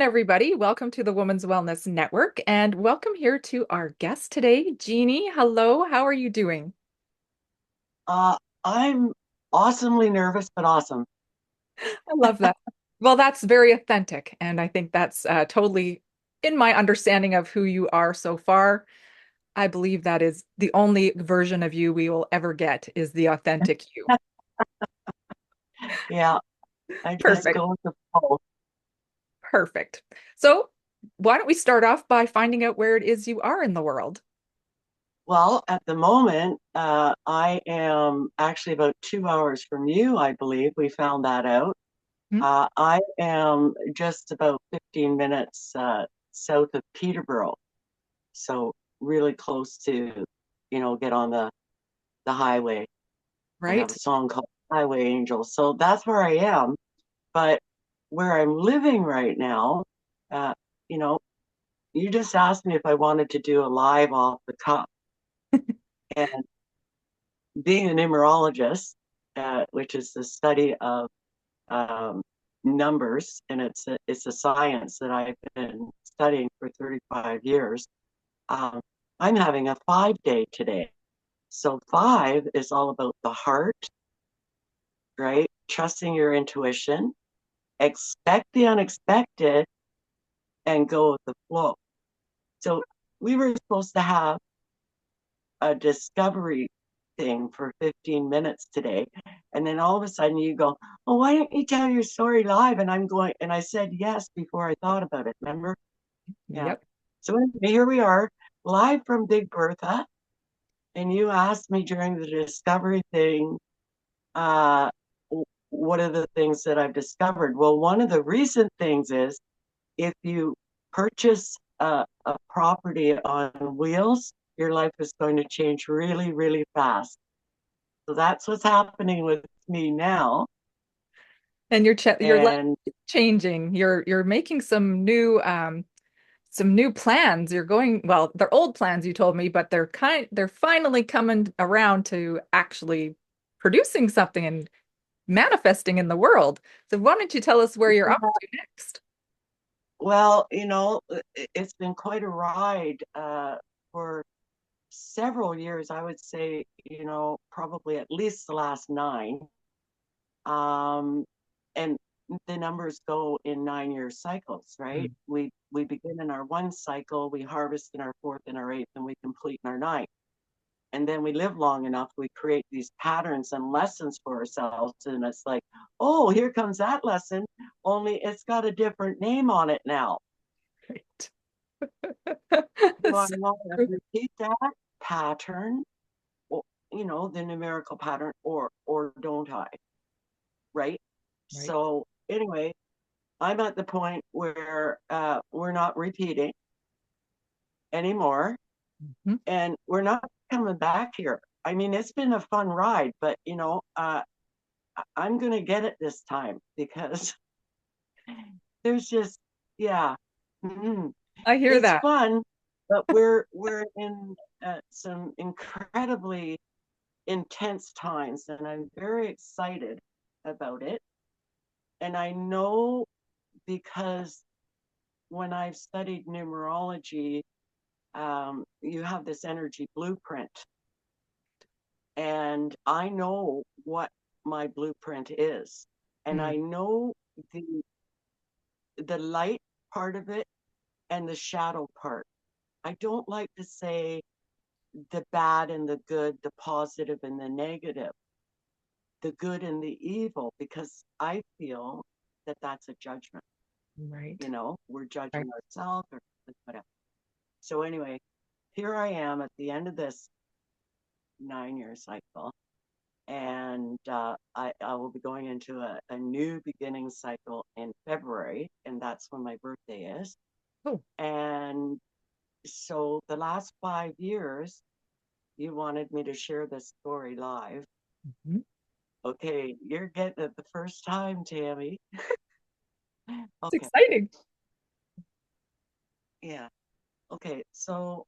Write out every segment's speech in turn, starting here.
everybody. Welcome to the Women's Wellness Network, and welcome here to our guest today, Jeannie. Hello, how are you doing? Uh, I'm awesomely nervous, but awesome. I love that. Well, that's very authentic, and I think that's totally in my understanding of who you are so far. I believe that is the only version of you we will ever get is the authentic you. Yeah, I just Perfect. go with the flow. Perfect. So, why don't we start off by finding out where it is you are in the world? Well, at the moment, I am actually about 2 hours from you, I believe. We found that out. Hmm. I am just about 15 minutes south of Peterborough, so really close to, get on the highway. I have Right? a song called Highway Angel, so that's where I am. But where I'm living right now, uh, you know, you just asked me if I wanted to do a live off the cuff. And being a numerologist, which is the study of um, numbers, and it's a science that I've been studying for 35 years. Um, I'm having a 5 day today. So five is all about the heart, right? Trusting your intuition, expect the unexpected, and go with the flow. So we were supposed to have a discovery thing for 15 minutes today. And then all of a sudden you go, oh, why don't you tell your story live? And I'm going, and I said yes before I thought about it. Remember? Yeah. Yep. So anyway, here we are live from Big Bertha. And you asked me during the discovery thing, uh, what are the things that I've discovered? Well, one of the recent things is if you purchase a property on wheels, your life is going to change really, really fast. So that's what's happening with me now. And your life And is changing. You're making some new plans. You're going, well, they're old plans you told me, but they're finally coming around to actually producing something and manifesting in the world. So why don't you tell us where you're off to next? well, it's been quite a ride for several years. I would say, probably at least the last nine. Um, and the numbers go in 9 year cycles, right? Mm. We begin in our one cycle, we harvest in our fourth and our eighth, and we complete in our ninth. And then we live long enough, we create these patterns and lessons for ourselves. And it's like, oh, here comes that lesson, only it's got a different name on it now. Great. Do I So want to true. repeat that pattern, or, the numerical pattern, or don't I? Right. Right. So anyway, I'm at the point where we're not repeating anymore, Mhm. and we're not coming back here. I mean, it's been a fun ride, but I'm gonna get it this time because there's just, yeah, mhm. I hear It's that. fun, but we're in some incredibly intense times, and I'm very excited about it. And I know because when I've studied numerology, you have this energy blueprint, and I know what my blueprint is, and Mm. I know the the light part of it and the shadow part. I don't like to say the bad and the good, the positive and the negative, the good and the evil, because I feel that that's a judgment. Right. We're Right. judging ourselves or whatever. So anyway, here I am at the end of this 9 year cycle, and I will be going into a new beginning cycle in February, and that's when my birthday is. Oh. And so the last 5 years, you wanted me to share this story live. Mhm. Okay, you're getting it the first time, Tammy. It's Okay, exciting. yeah. Okay, so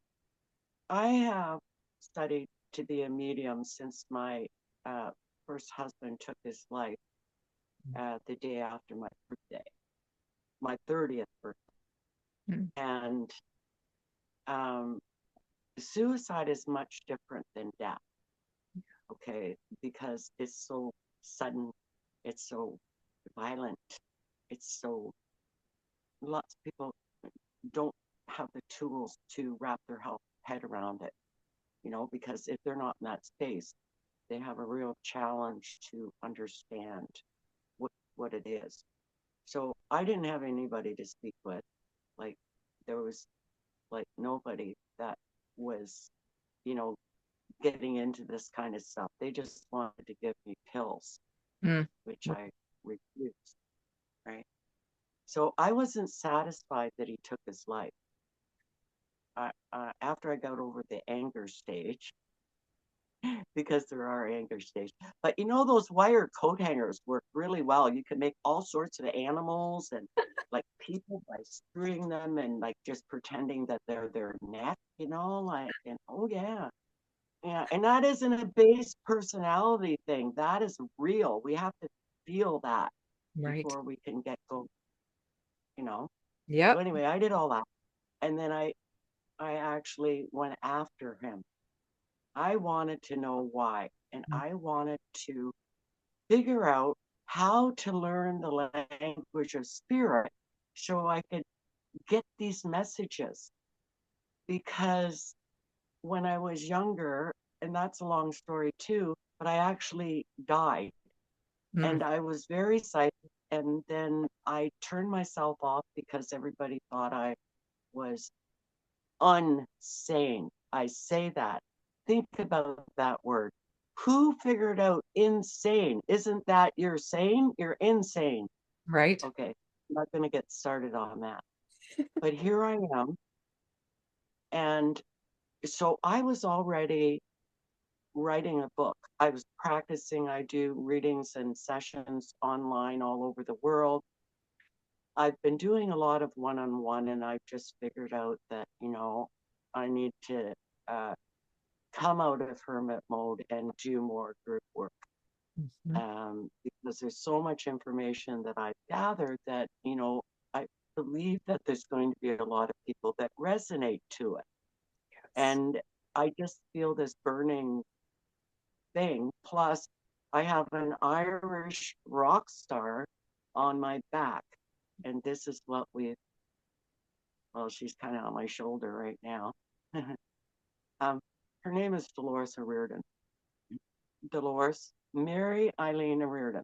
I have studied to be a medium since my uh, first husband took his life the day after my birthday. my 30th birthday. Mm. And um, suicide is much different than death, okay? Because it's so sudden, it's so violent, it's so, lots of people don't have the tools to wrap their head around it, because if they're not in that space, they have a real challenge to understand what it is. So I didn't have anybody to speak with. Like there was like nobody that was, you know, getting into this kind of stuff. They just wanted to give me pills, Mm. which I refused, right? So I wasn't satisfied that he took his life. After I got over the anger stage, because there are anger stages. But those wire coat hangers work really well. You can make all sorts of animals and like people by screwing them and like just pretending that they're their neck, like, and oh yeah. Yeah. And that isn't a base personality thing. That is real. We have to feel that Right. before we can get going, you know. So Yep. anyway, I did all that. And then I actually went after him. I wanted to know why. And I wanted to figure out how to learn the language of spirit so I could get these messages. Because when I was younger, and that's a long story too, but I actually died Mm. and I was very psyched. And then I turned myself off because everybody thought I was unsane. I say that. Think about that word. Who figured out insane? Isn't that you're sane? You're insane. Right. Okay, I'm not going to get started on that. But here I am. And so I was already writing a book. I was practicing. I do readings and sessions online all over the world. I've been doing a lot of one on one, and I've just figured out that, I need to uh, come out of hermit mode and do more group work, Mhm. because there's so much information that I've gathered that, I believe that there's going to be a lot of people that resonate to it. Yes. And I just feel this burning thing. Plus, I have an Irish rock star on my back. And this is what well, she's kind of on my shoulder right now. um, Her name is Dolores O'Riordan. Dolores, Mary Eileen O'Riordan.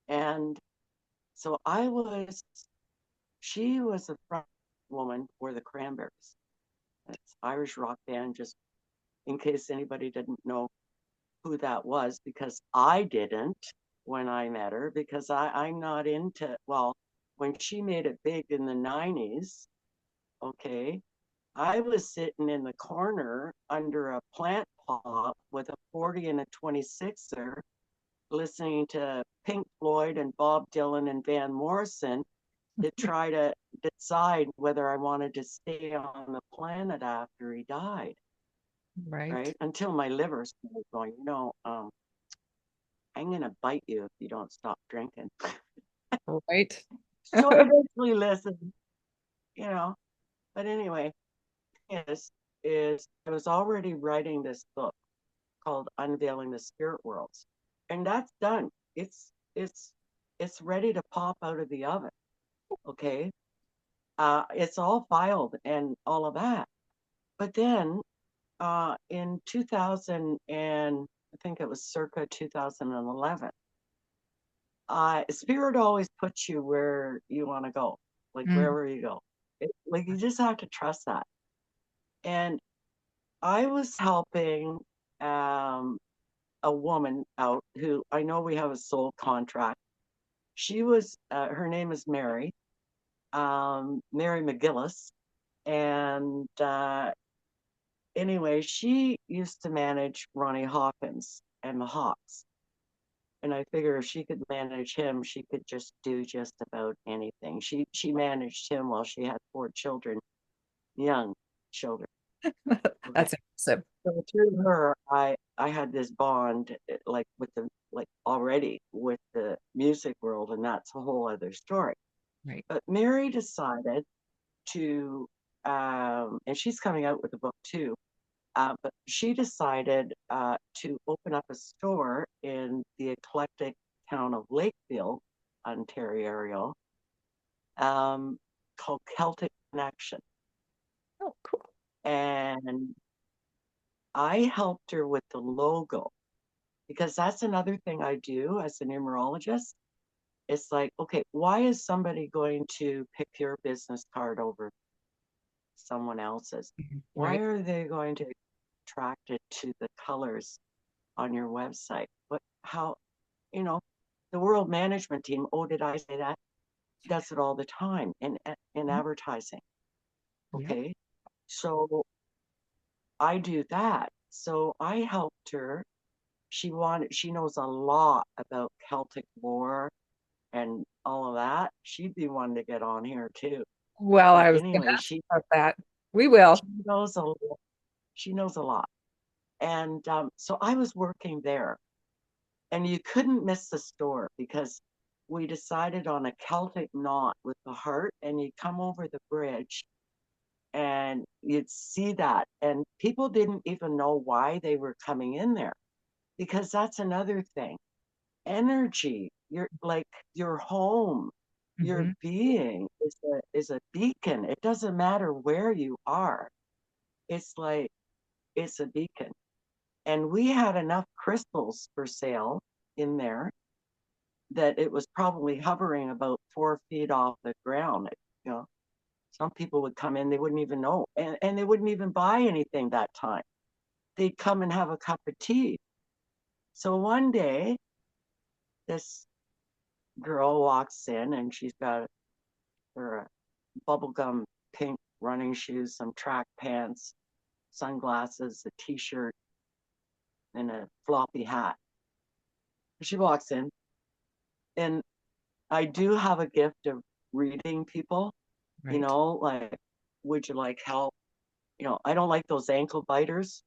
And so she was a front woman for the Cranberries. It's Irish rock band, just in case anybody didn't know who that was, because I didn't when I met her, because I'm not into, well, when she made it big in the 90s, okay, I was sitting in the corner under a plant pot with a 40 and a 26er listening to Pink Floyd and Bob Dylan and Van Morrison to try to decide whether I wanted to stay on the planet after he died, Right. right? Until my liver started going, I'm going to bite you if you don't stop drinking. Right. So I eventually listened, you know. But anyway, is I was already writing this book called Unveiling the Spirit Worlds. And that's done. It's ready to pop out of the oven. Okay. It's all filed and all of that. But then in 2000 and I think it was circa 2011, Spirit always puts you where you want to go, like Mm. wherever you go. Like you just have to trust that. And I was helping um, a woman out who I know we have a soul contract. Her name is Mary, Mary McGillis. And anyway, she used to manage Ronnie Hawkins and the Hawks. And I figure if she could manage him, she could just do just about anything. She managed him while she had 4 children, young children. Okay. That's impressive. So through her, I had this bond like with the like already with the music world, and that's a whole other story. Right. But Mary decided to, and she's coming out with a book too. But she decided to open up a store in the eclectic town of Lakeville, Ontario, um, called Celtic Connection. Oh, cool. And I helped her with the logo because that's another thing I do as a numerologist. It's like, okay, why is somebody going to pick your business card over someone else's? Why Right. are they going to attract it to the colors on your website? How, you know, the world management team, oh, did I say that? Does it all the time in Mhm. advertising. Yep. Okay. So I do that. So I helped her. She knows a lot about Celtic lore and all of that. She'd be one to get on here too. Well, But I was going to anyway, ask about that. We will. she knows a lot. She knows a lot. And so I was working there, and you couldn't miss the store because we decided on a Celtic knot with the heart, and you come over the bridge and you'd see that. And people didn't even know why they were coming in there because that's another thing. Energy, you're like your home, your Hmm. being is a beacon. It doesn't matter where you are. It's like it's a beacon. And we had enough crystals for sale in there that it was probably hovering about 4 feet off the ground. You know, some people would come in, they wouldn't even know, and they wouldn't even buy anything that time. They'd come and have a cup of tea. So one day, this girl walks in and she's got her bubblegum pink running shoes, some track pants, sunglasses, a t-shirt, and a floppy hat. She walks in, and I do have a gift of reading people, Right. like, would you like help? I don't like those ankle biters,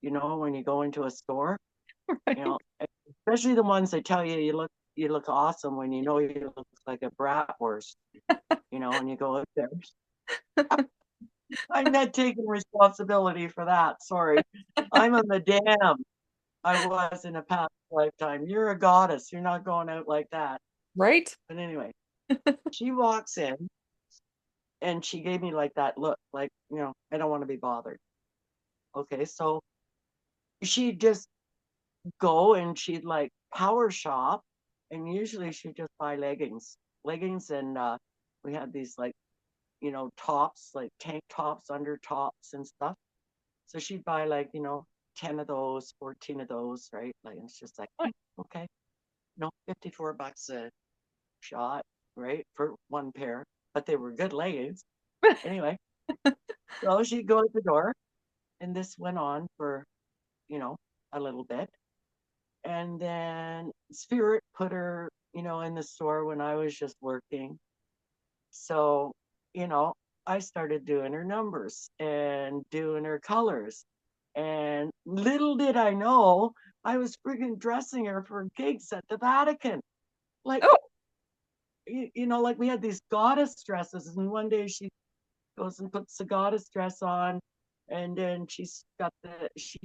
when you go into a store, you Right. know, especially the ones that tell you you look awesome when you know you look like a bratwurst, and you go up there. I'm not taking responsibility for that. Sorry. I'm a madame. I was in a past lifetime. You're a goddess. You're not going out like that. Right. But anyway, she walks in and she gave me like that look, like, I don't want to be bothered. Okay, so she'd just go and she'd like power shop, and usually she'd just buy leggings, and we had these like, tops, like tank tops, under tops and stuff. So she'd buy like, 10 of those, 14 of those, right? Like, it's just like, okay, 54 bucks a shot, right? For one pair, but they were good leggings. Anyway, so she'd go at the door, and this went on for, you know, a little bit. And then Spirit put her, in the store when I was just working. So, you know, I started doing her numbers and doing her colors. And little did I know, I was freaking dressing her for gigs at the Vatican. Like, Oh, like we had these goddess dresses, and one day she goes and puts the goddess dress on, and then she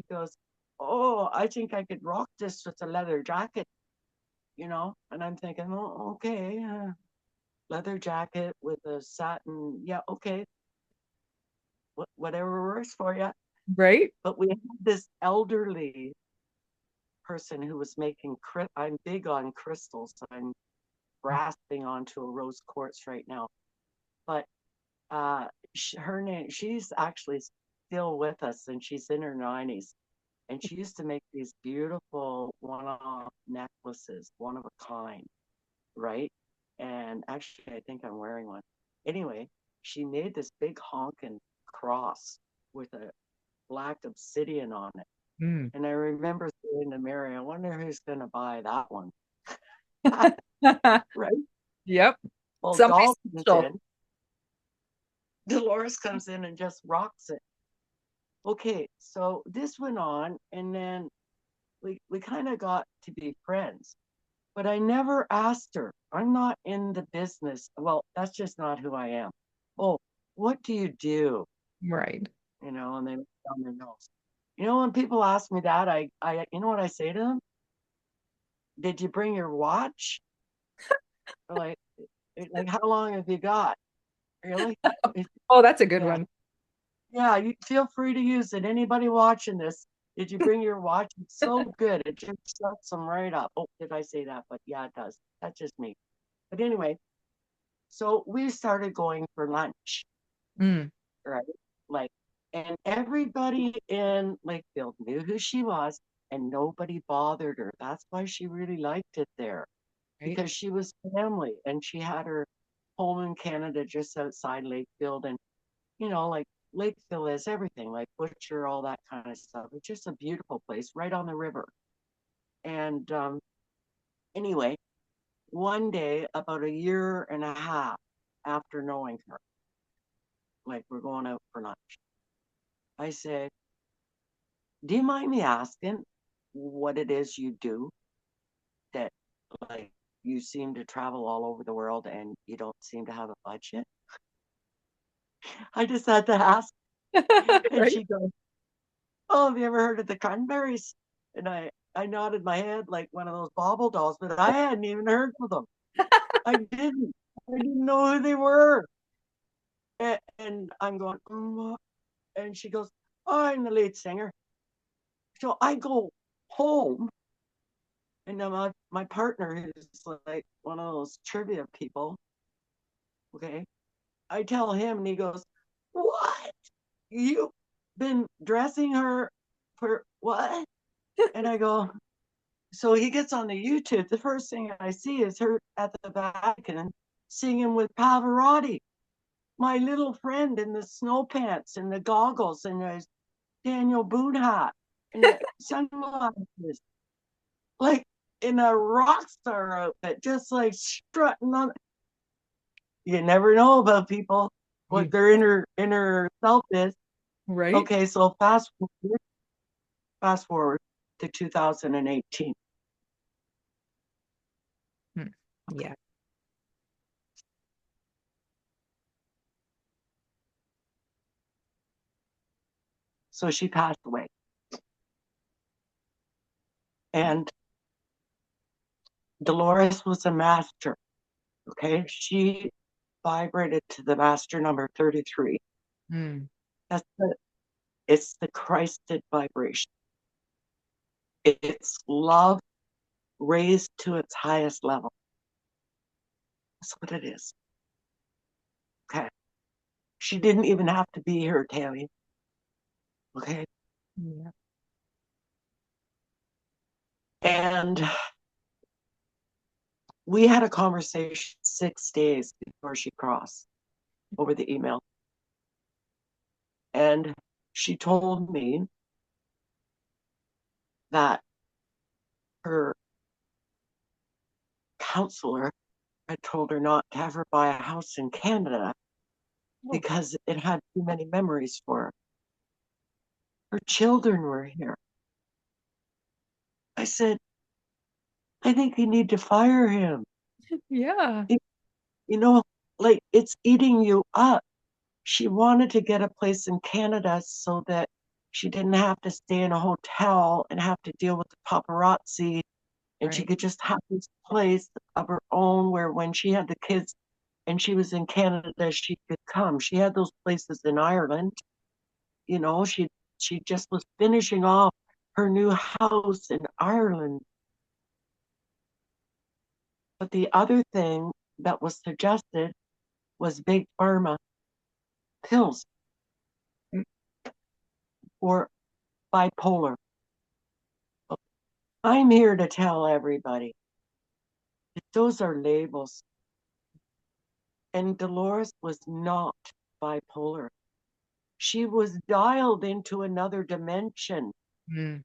goes, "Oh, I think I could rock this with a leather jacket," and I'm thinking, "Oh, okay, leather jacket with a satin, yeah, okay, whatever works for you." right. But we had this elderly person who was making, I'm big on crystals. I'm grasping onto a rose quartz right now. But her name, she's actually still with us, and she's in her 90s. And she used to make these beautiful one-off necklaces, one of a kind, right? And actually, I think I'm wearing one. Anyway, she made this big honking cross with a black obsidian on it. Mm. And I remember saying to Mary, I wonder who's going to buy that one. Right? Yep. Well, Somebody Doll comes special. in, Dolores comes in and just rocks it. Okay, so this went on, and then we kind of got to be friends. But I never asked her. I'm not in the business. Well, that's just not who I am. Oh, what do you do? Right. And they look down their nose. When people ask me that, you know what I say to them? Did you bring your watch? Or like, how long have you got? Really? Oh, that's a good Yeah, one. yeah. You feel free to use it. Anybody watching this? Did you bring your watch? It's so good. It just shuts them right up. Oh, did I say that? But yeah, it does. That's just me. But anyway, so we started going for lunch, Mm, right? Like, and everybody in Lakefield knew who she was, and nobody bothered her. That's why she really liked it there, right. because she was family and she had her home in Canada just outside Lakefield. And, like Lakefield is everything, like Butcher, all that kind of stuff. It's just a beautiful place right on the river. And anyway, one day, about a year and a half after knowing her, like we're going out for lunch, I said, do you mind me asking what it is you do that, like, you seem to travel all over the world and you don't seem to have a budget? I just had to ask. And Right. she goes, oh, have you ever heard of the Cranberries? And I nodded my head like one of those bauble dolls, but I hadn't even heard of them. I didn't. I didn't know who they were. And I'm going, and she goes, oh, I'm the lead singer. So I go home, and then my partner is like one of those trivia people. Okay. I tell him, and he goes, what? You've been dressing her for what? And I go, so he gets on the YouTube. The first thing I see is her at the Vatican singing with Pavarotti, my little friend, in the snow pants and the goggles and the Daniel Boone hat and the sunglasses, like in a rock star outfit, just like strutting on. You never know about people, what You, their inner self is. right. Okay, so fast forward to 2018. Hmm. Yeah. So she passed away. And Dolores was a master. Okay. She vibrated to the master number 33. Mm, It's the Christed vibration. It's love raised to its highest level. That's what it is. Okay. She didn't even have to be here, Tammy. Okay. yeah. And we had a conversation 6 days before she crossed over the email. And she told me that her counselor had told her not to ever buy a house in Canada Oh, because it had too many memories for her. Her children were here. I said, I think you need to fire him. yeah. It- you know, like, it's eating you up. She wanted to get a place in Canada so that she didn't have to stay in a hotel and have to deal with the paparazzi. And she Right. could just have this place of her own where when she had the kids and she was in Canada, she could come. She had those places in Ireland. She just was finishing off her new house in Ireland. But the other thing that was suggested was big pharma pills Mm, for bipolar. I'm here to tell everybody that those are labels. And Dolores was not bipolar. She was dialed into another dimension. mm,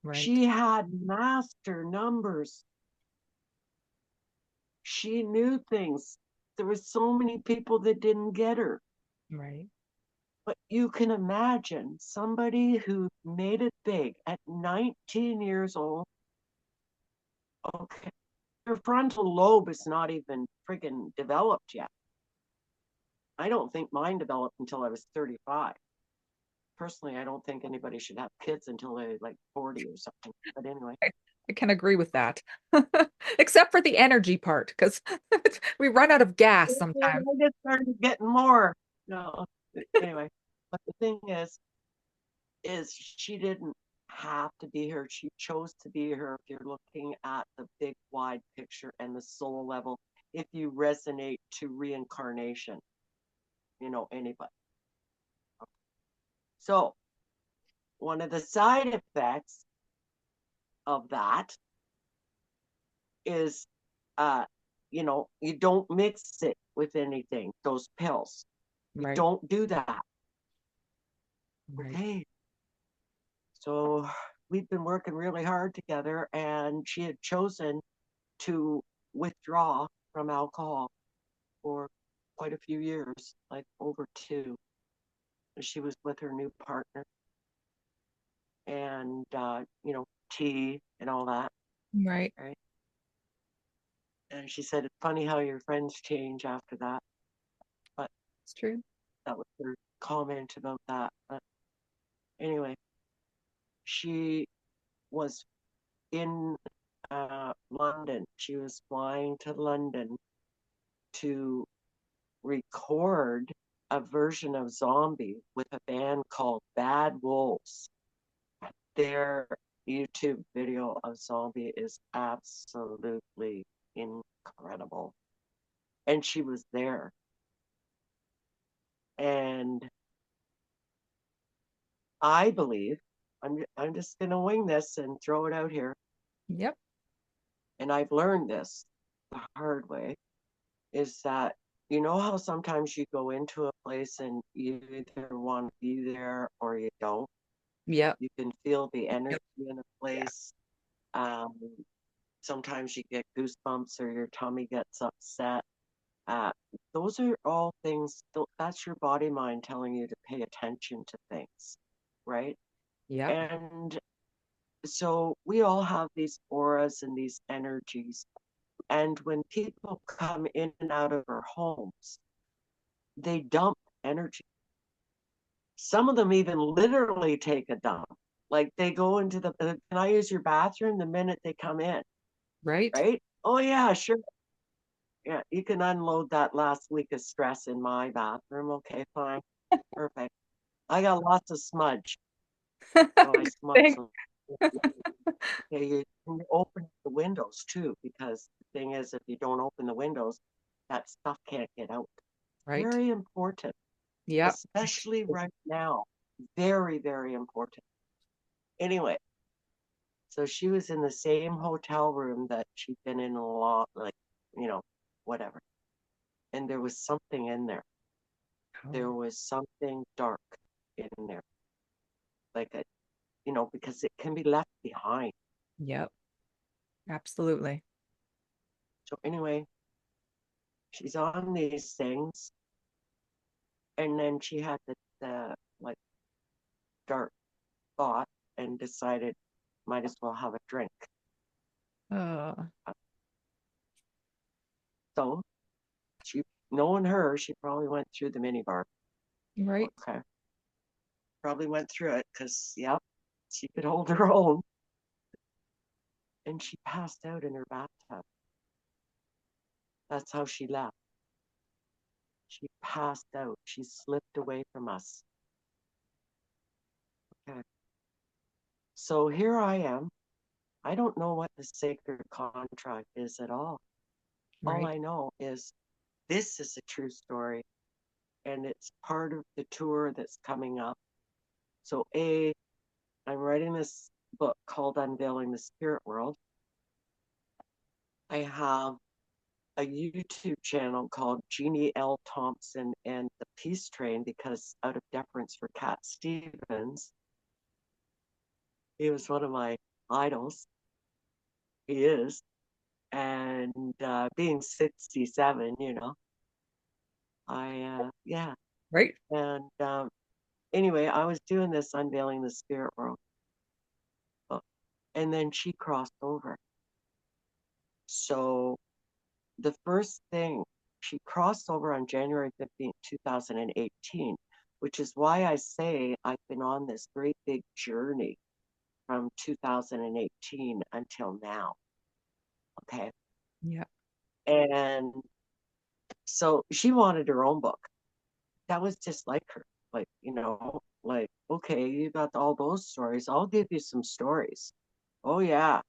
right. She had master numbers. She knew things. There were so many people that didn't get her. Right. But you can imagine somebody who made it big at 19 years old. Okay, your frontal lobe is not even friggin' developed yet. I don't think mine developed until I was 35. Personally, I don't think anybody should have kids until they're like 40 or something. But anyway, I can agree with that. Except for the energy part, because we run out of gas sometimes. I just started getting more. No, anyway, but the thing is she didn't have to be here. She chose to be here. If you're looking at the big wide picture and the soul level, if you resonate to reincarnation, anybody. So one of the side effects of that is, uh, you don't mix it with anything, those pills. You Right, don't do that. right. Okay. So we've been working really hard together, and she had chosen to withdraw from alcohol for quite a few years, like over two. She was with her new partner and, tea and all that, Right. right? And she said, it's funny how your friends change after that. But It's true. that was her comment about that. But anyway, she was in London. She was flying to London to record a version of Zombie with a band called Bad Wolves. Their YouTube video of Zombie is absolutely incredible. And she was there. And I believe, I'm just going to wing this and throw it out here. Yep. And I've learned this the hard way, is that you know how sometimes you go into a place and you either want to be there or you don't. Yep. You can feel the Yep. energy in a Yeah. place. Um, Sometimes you get goosebumps or your tummy gets upset. Uh, those are all things, that's your body mind telling you to pay attention to things, right? Yep. And so we all have these auras and these energies. And when people come in and out of our homes, they dump energy. Some of them even literally take a dump. Like they go into can I use your bathroom the minute they come in, Right. right? Oh, yeah, sure. Yeah, you can unload that last week of stress in my bathroom. Okay, fine. Perfect. I got lots of smudge. So I Good smudge thing. some. Okay, you can open the windows too, because the thing is, if you don't open the windows, that stuff can't get out. Right. Very important, Yep. especially right now. Very, very important. Anyway, so she was in the same hotel room that she'd been in a lot, like, you know, whatever. And there was something in there. Oh, There was something dark in there, like because it can be left behind. yep. Absolutely. So anyway, she's on these things, and then she had the like dark thought and decided might as well have a drink. Uh, So she, knowing her, she probably went through the minibar. right. Okay, probably went through it because yep, she could hold her own, and she passed out in her bathtub. That's how she left. She passed out. She slipped away from us. Okay. So here I am. I don't know what the sacred contract is at all. All Right. I know is this is a true story and it's part of the tour that's coming up. So, I'm writing this book called Unveiling the Spirit World. I have a YouTube channel called Jeanne L. Thompson and the Peace Train because, out of deference for Cat Stevens, he was one of my idols. He is. And being 67, yeah. Right. And anyway, I was doing this, unveiling the spirit world book, and then she crossed over. So the first thing, she crossed over on January 15th, 2018, which is why I say I've been on this great big journey from 2018 until now. Okay. Yeah. And so she wanted her own book. That was just like her. Like, like, okay, you got all those stories. I'll give you some stories. Oh, yeah.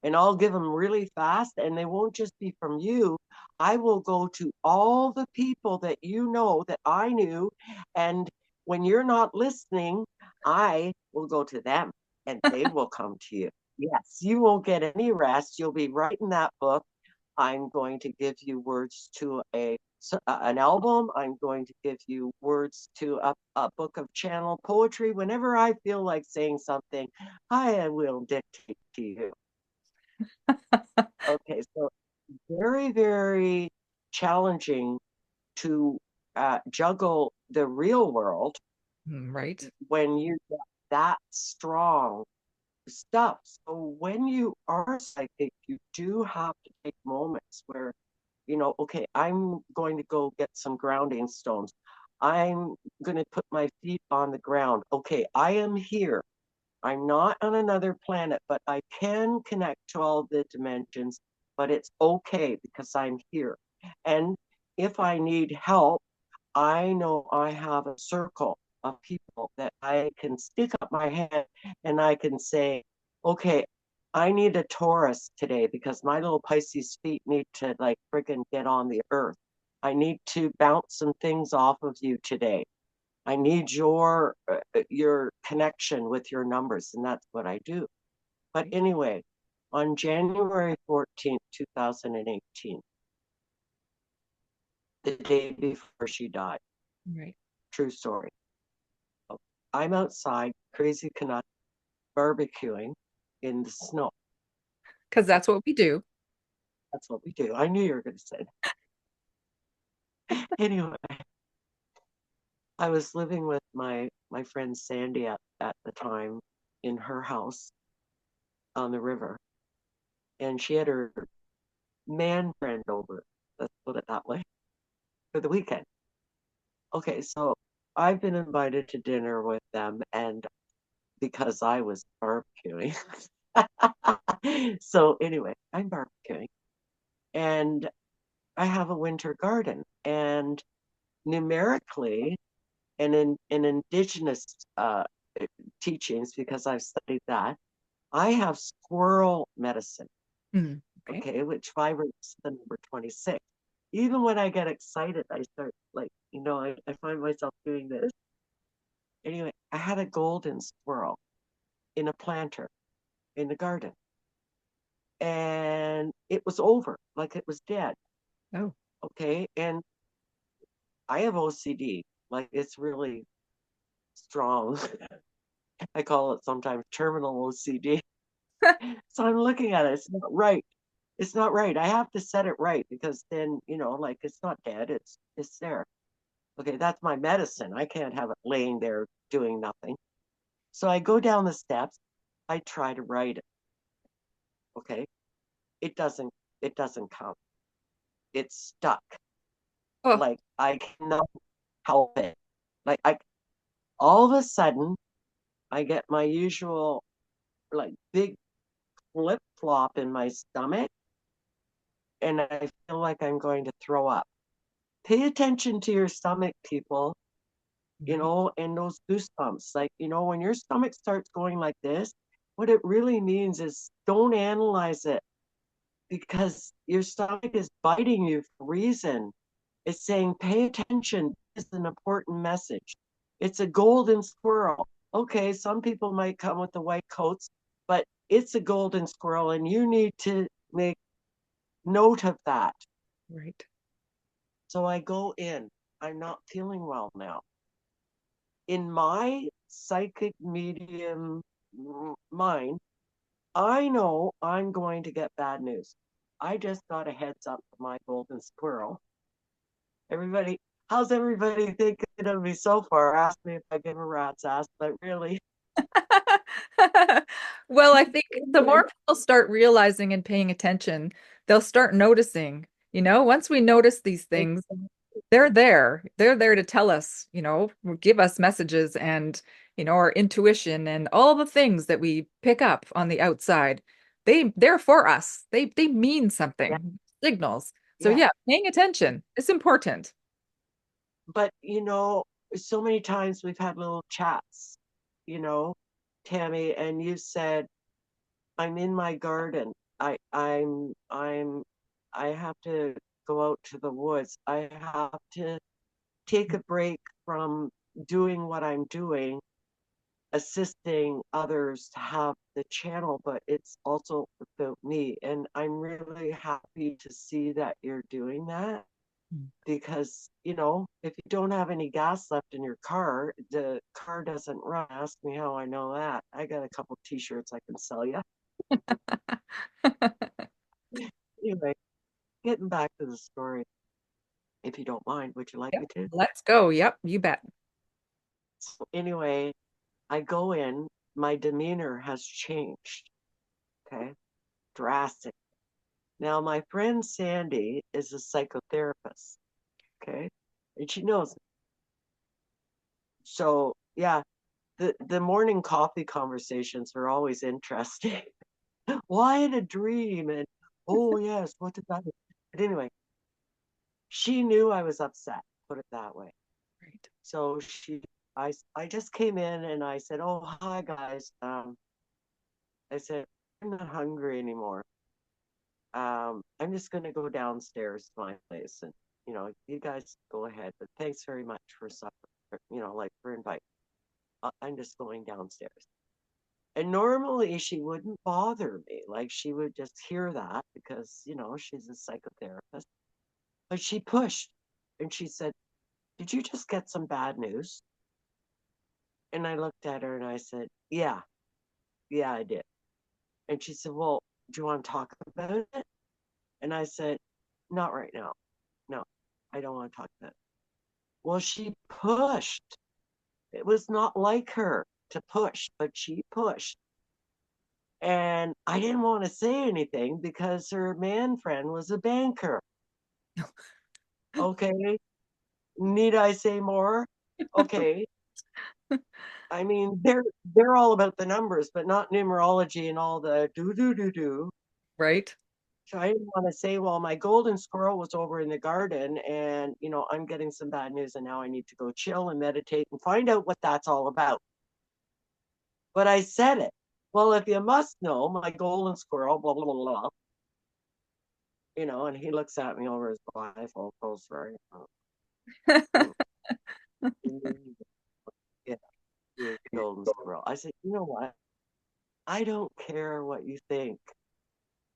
And I'll give them really fast, and they won't just be from you. I will go to all the people that you know that I knew. And when you're not listening, I will go to them and they will come to you. Yes, you won't get any rest. You'll be writing that book. I'm going to give you words to an album. I'm going to give you words to a book of channel poetry. Whenever I feel like saying something, I will dictate to you. Okay, so very, very challenging to juggle the real world Right. when you get that strong stuff. So when you are psychic, you do have to take moments where, okay, I'm going to go get some grounding stones. I'm going to put my feet on the ground. Okay, I am here. I'm not on another planet, but I can connect to all the dimensions, but it's okay because I'm here. And if I need help, I know I have a circle of people that I can stick up my hand and I can say, okay, I need a Taurus today because my little Pisces feet need to like friggin' get on the earth. I need to bounce some things off of you today. I need your connection with your numbers, and that's what I do. But Right. anyway, on January 14th, 2018, the day before she died, Right. true story. I'm outside, crazy Canuck, barbecuing in the snow. Because that's what we do. That's what we do. I knew you were going to say that. Anyway, I was living with my friend Sandy at the time in her house on the river, and she had her man friend over. Let's put it that way for the weekend. Okay, so I've been invited to dinner with them, and because I was barbecuing. So anyway, I'm barbecuing, and I have a winter garden, and numerically, and in indigenous teachings, because I've studied that, I have squirrel medicine. Okay. Okay, which vibrates the number 26. Even when I get excited, I start like, I find myself doing this. Anyway, I had a golden squirrel in a planter in the garden, and it was over, like it was dead. Oh. Okay, and I have OCD, like it's really strong. I call it sometimes terminal OCD. So I'm looking at it, it's not right. It's not right. I have to set it right because then, like it's not dead, it's there. Okay, that's my medicine. I can't have it laying there doing nothing. So I go down the steps. I try to write it. Okay, it doesn't. It doesn't come. It's stuck. Oh. Like I cannot help it. Like I, all of a sudden, I get my usual like big flip flop in my stomach, and I feel like I'm going to throw up. Pay attention to your stomach, people. Right. And those goosebumps. Like, when your stomach starts going like this, what it really means is don't analyze it because your stomach is biting you for a reason. It's saying, pay attention. This is an important message. It's a golden squirrel. Okay, some people might come with the white coats, but it's a golden squirrel, and you need to make note of that. Right. So I go in. I'm not feeling well now. In my psychic medium mind, I know I'm going to get bad news. I just got a heads up from my golden squirrel. Everybody, how's everybody thinking of me so far? Ask me if I give a rat's ass, but really, Well, I think the anyway, more people start realizing and paying attention, they'll start noticing. Once we notice these things, they're there. They're there to tell us, give us messages and, our intuition and all the things that we pick up on the outside. They're for us. They mean yeah, something, signals. So yeah. yeah, paying attention is important. But so many times we've had little chats, you know, Tammy, and you said, I'm in my garden. I have to go out to the woods. I have to take a break from doing what I'm doing, assisting others to have the channel, but it's also about me. And I'm really happy to see that you're doing that because, if you don't have any gas left in your car, the car doesn't run. Ask me how I know that. I got a couple t-shirts I can sell you. Anyway, getting back to the story, if you don't mind, would you like Yep. me to? Let's go. Yep, you bet. So anyway, I go in, my demeanor has changed. Okay. Drastic. Now, my friend Sandy is a psychotherapist. Okay. And she knows. So, yeah, the morning coffee conversations are always interesting. Why in a dream? And, oh, yes, what did that mean? But anyway, she knew I was upset, put it that way. Right. So I just came in and I said, "Oh, hi guys." I said, "I'm not hungry anymore. I'm just gonna go downstairs to my place, and you guys go ahead. But thanks very much for supper. Like for invite. I'm just going downstairs." And normally she wouldn't bother me. Like she would just hear that because she's a psychotherapist. But she pushed, and she said, "Did you just get some bad news?" And I looked at her and I said, "Yeah, yeah, I did." And she said, "Well, do you want to talk about it?" And I said, "Not right now. No, I don't want to talk about it." Well, she pushed. It was not like her to push, but she pushed. And I didn't want to say anything because her man friend was a banker. Okay. Need I say more? Okay. I mean, they're all about the numbers, but not numerology and all the do do do do. Right. So I didn't want to say, well, my golden squirrel was over in the garden and, I'm getting some bad news and now I need to go chill and meditate and find out what that's all about. But I said it. Well, if you must know, my golden squirrel, blah, blah, blah, blah, and he looks at me over his blindfold, goes, right? Mm, yeah, you're a golden squirrel. I said, you know what? I don't care what you think.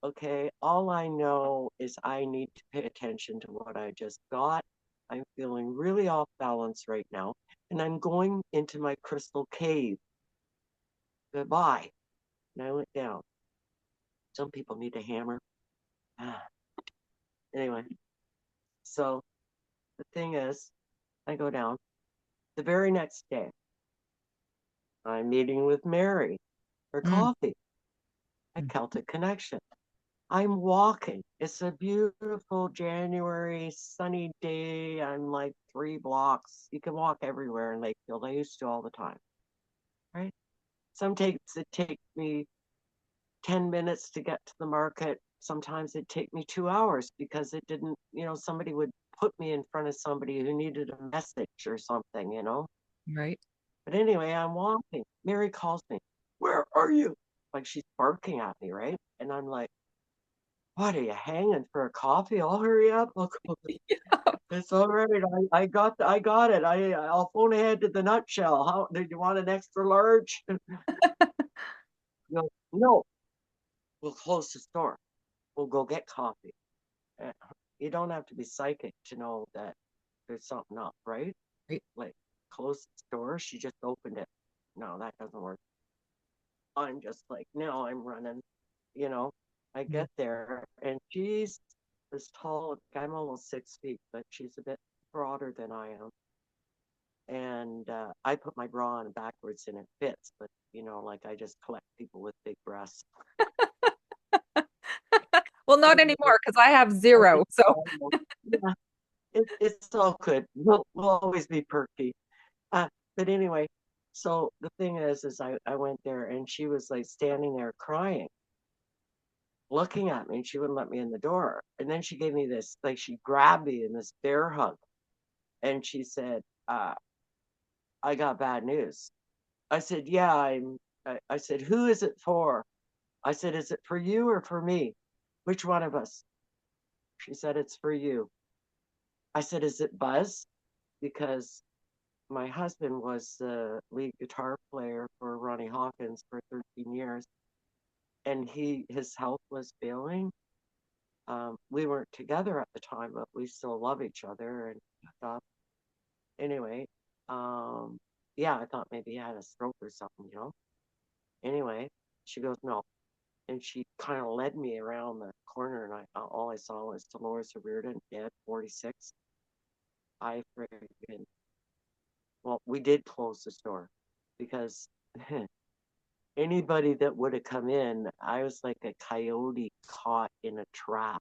Okay. All I know is I need to pay attention to what I just got. I'm feeling really off balance right now. And I'm going into my crystal cave. Goodbye. And I went down. Some people need a hammer. Anyway, so the thing is, I go down. The very next day, I'm meeting with Mary for Mm, coffee at mm, Celtic Connection. I'm walking. It's a beautiful January sunny day. I'm like 3 blocks. You can walk everywhere in Lakefield. I used to all the time, right? It take me 10 minutes to get to the market. Sometimes it take me 2 hours because it didn't, somebody would put me in front of somebody who needed a message or something. right. But anyway, I'm walking. Mary calls me. Where are you? Like she's barking at me, right? And I'm like, what are you hanging for a coffee? I'll hurry up. It's all right. I got it. I'll phone ahead to the nutshell. How did you want an extra large? No, no. We'll close the store. We'll go get coffee. Uh, You don't have to be psychic to know that there's something up, right? Right. Like close the store. She just opened it. No, that doesn't work. I'm just like, no, I'm running. You know, I Yeah. get there and she's as tall. I'm almost 6 feet, but she's a bit. broader than I am. And I put my bra on backwards and it fits, but like I just collect people with big breasts. Well, not Anyway, anymore because I have I think zero. So, yeah, it's all good. We'll always be perky. Uh, but anyway, so the thing is I went there and she was like standing there crying, looking at me, and she wouldn't let me in the door. And then she gave me this, like she grabbed me in this bear hug, and she said, "I got bad news." I said, "Yeah, I said, "Who is it for?" I said, "Is it for you or for me? Which one of us?" She said, "It's for you." I said, "Is it Buzz?" Because my husband was the lead guitar player for Ronnie Hawkins for 13 years, and his health was failing. We weren't together at the time, but we still love each other and stuff. Anyway, um, yeah, I thought maybe he had a stroke or something. Anyway, she goes, "No." And she kind of led me around the corner, and all I saw was Dolores O'Riordan, dead, 46. I freaking, well, we did close the store because anybody that would have come in, I was like a coyote caught in a trap.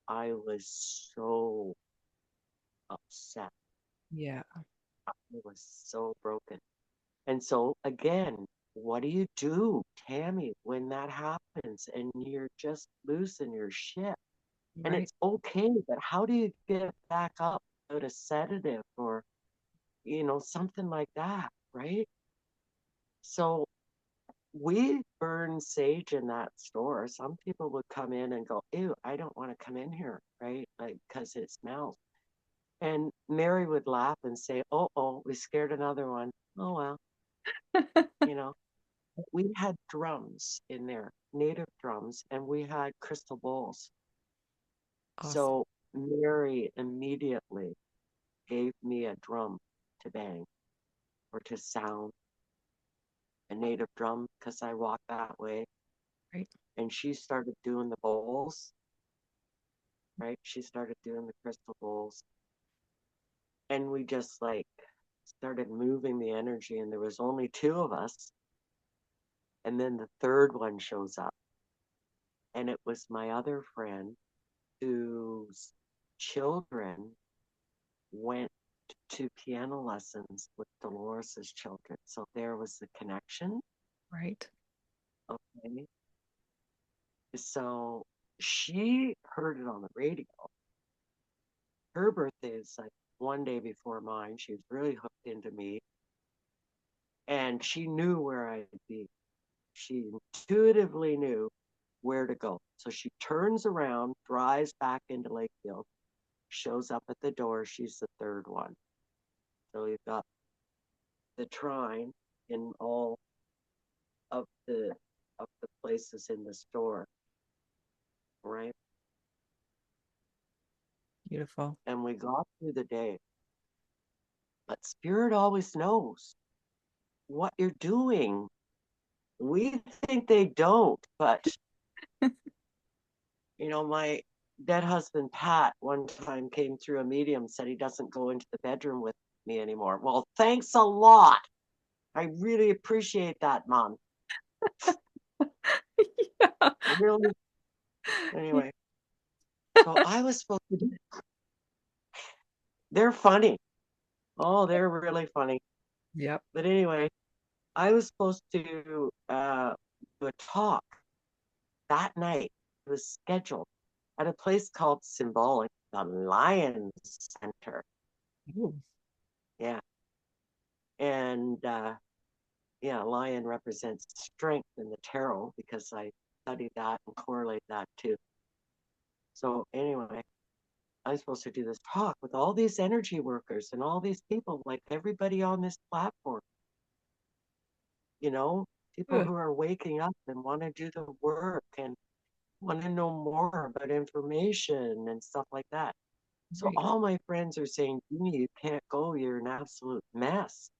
I was so upset. yeah, I was so broken. And so, again, what do, Tammy, when that happens and you're just losing your shit? And right. it's okay, but how do you get back up without a sedative or, something like that, right? So we burn sage in that store. Some people would come in and go, "Ew, I don't want to come in here," right? Like, because it smells. And Mary would laugh and say, "Oh, we scared another one." Oh, well, you know, we had drums in there, native drums, and we had crystal bowls. Awesome. So Mary immediately gave me a drum to bang or to sound, a native drum, because I walk that way. Right. And she started doing the bowls, right? She started doing the crystal bowls. And we just like started moving the energy. And there was only two of us. And then the third one shows up. And it was my other friend whose children went to piano lessons with Dolores's children. So there was the connection. Right. Okay. So she heard it on the radio. Her birthday is like one day before mine. She was really hooked into me, and she knew where I'd be. She intuitively knew where to go. So she turns around, drives back into Lakefield, shows up at the door. She's the third one. So you've got the trine in all of the places in the store, right? Beautiful. And we got through the day. But spirit always knows what you're doing. We think they don't, but my dead husband Pat one time came through a medium, said he doesn't go into the bedroom with me anymore. Well, thanks a lot. I really appreciate that, Mom. Yeah. Really. Anyway, so I was supposed to do, they're funny. Oh, they're really funny. Yep. But anyway, I was supposed to do a talk that night. It was scheduled at a place called Symbolic, the Lion Center. Ooh, Yeah. And yeah, lion represents strength in the tarot because I studied that and correlate that too. So anyway, I'm supposed to do this talk with all these energy workers and all these people, like everybody on this platform, you know, people good. who are waking up and want to do the work and want to know more about information and stuff like that. So Great. all my friends are saying, "Jeanne, you can't go, you're an absolute mess."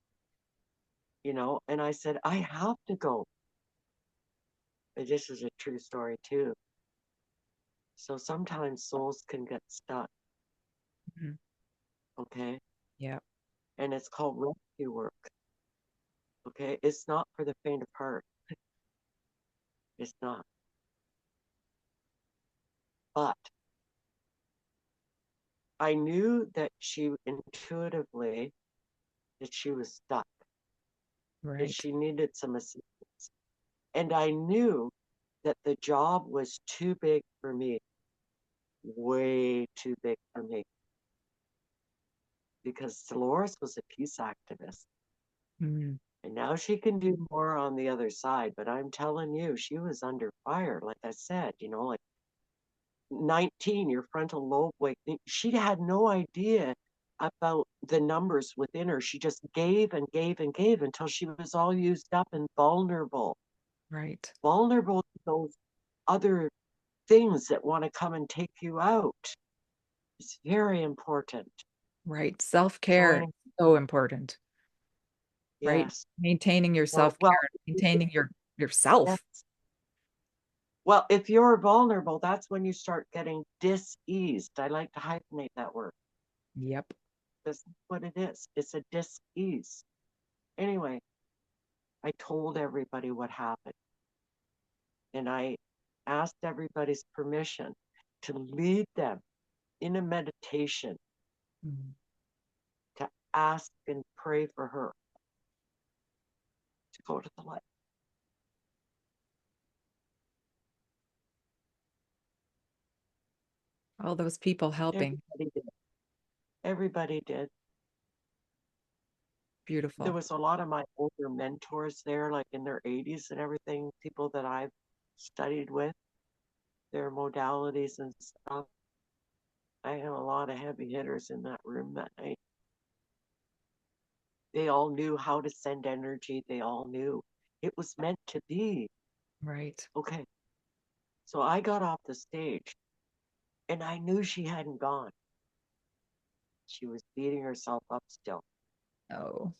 And I said, "I have to go." But this is a true story too. So sometimes souls can get stuck. Mhm. Okay. Yeah. And it's called rescue work. Okay. It's not for the faint of heart. It's not. But I knew that she intuitively that she was stuck, that Right. she needed some assistance. And I knew that the job was too big for me, way too big for me, because Dolores was a peace activist. Mm, And now she can do more on the other side. But I'm telling you, she was under fire. Like I said, like 19, your frontal lobe awakening. She had no idea about the numbers within her. She just gave and gave and gave until she was all used up and right. vulnerable to those other things that want to come and take you out. It's very important. Right. So, Self-care anyway, is so important, right? yes. Maintaining your So, well, self-care, maintaining yourself. yes. Well, if you're vulnerable, that's when you start getting diseased. I like to hyphenate that word. Yep. That's what it is. It's a disease. Anyway, I told everybody what happened, and I asked everybody's permission to lead them in a meditation Mm. to ask and pray for her to go to the light. All those people helping. Everybody did. Everybody did. There Beautiful. was a lot of my older mentors there, like in their 80s and everything, people that I've studied with, their modalities and stuff. I had a lot of heavy hitters in that room that night. They all knew how to send energy. They all knew it was meant to be. Right. Okay. So I got off the stage and I knew she hadn't gone. She was beating herself up still. Oh,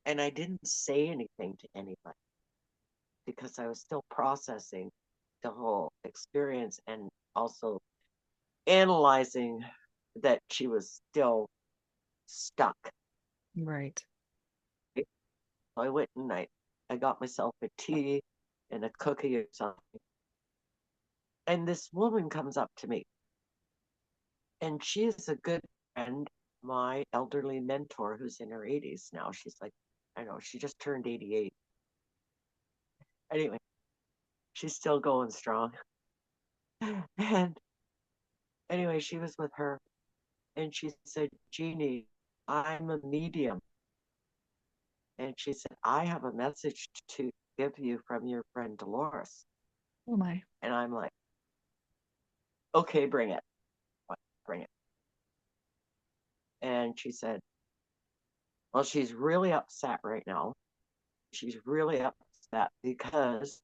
And I didn't say anything to anybody because I was still processing the whole experience and also analyzing that she was still stuck. right. So I went and I got myself a tea and a cookie or something. And this woman comes up to me, and she is a good friend, my elderly mentor who's in her 80s now. She's like, I know, she just turned 88. Anyway, she's still going strong. And anyway, she was with her, and she said, Jeannie, I'm a medium. And she said, I have a message to give you from your friend Dolores. Oh my. And I'm like, okay, bring it. Bring it. And she said, well, she's really upset right now. She's really upset because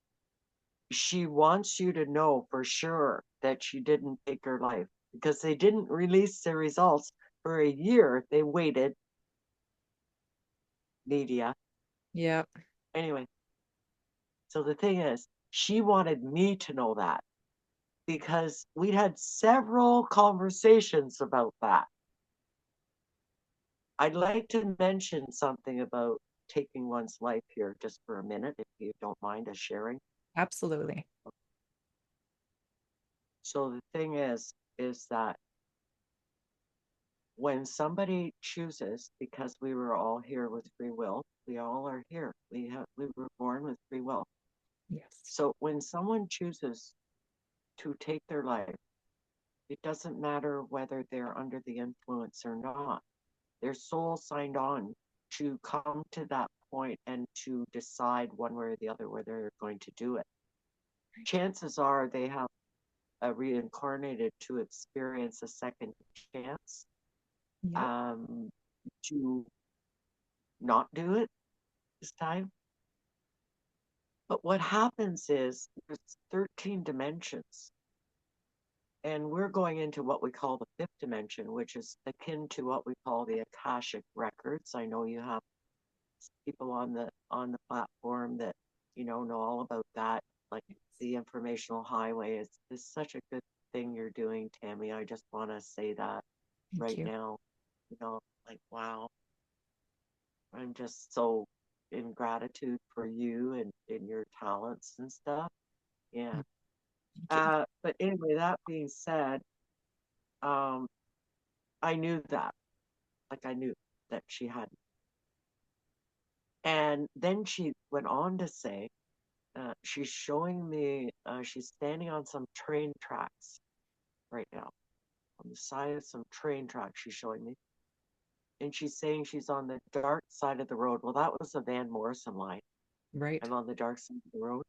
she wants you to know for sure that she didn't take her life because they didn't release the results for a year. They waited, media. Yep. Anyway, so the thing is, she wanted me to know that because we'd had several conversations about that. I'd like to mention something about taking one's life here just for a minute, if you don't mind us sharing. Absolutely. So the thing is that when somebody chooses, because we were all here with free will, we all are here. We were born with free will. Yes. So when someone chooses to take their life, it doesn't matter whether they're under the influence or not. Their soul signed on to come to that point and to decide one way or the other whether they're going to do it. Right. Chances are they have reincarnated to experience a second chance, Yep. um, to not do it this time. But what happens is there's 13 dimensions, and we're going into what we call the fifth dimension, which is akin to what we call the Akashic records. I know you have people on the platform that know all about that, like the informational highway is such a good thing you're doing, Tammy. I just want to say that Thank right you. now. you know, like, wow, I'm just so in gratitude for you and your talents and stuff. Yeah. Mm, thank you. But anyway, that being said, um, I knew that, like I knew that she had. And then she went on to say, she's showing me, she's standing on some train tracks right now, on the side of some train tracks, she's showing me. And she's saying she's on the dark side of the road. Well, that was the Van Morrison line. Right. I'm on the dark side of the road.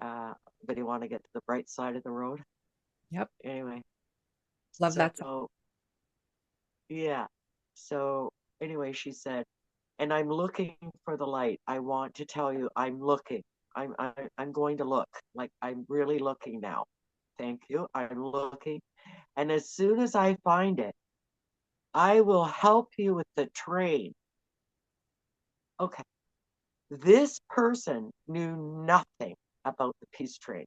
But you want to get to the bright side of the road. Yep. Anyway, Love that song. so yeah. So anyway, she said, and I'm looking for the light. I want to tell you, I'm looking. I'm going to look. Like I'm really looking now. Thank you. I'm looking. And as soon as I find it, I will help you with the train. Okay. This person knew nothing about the peace train.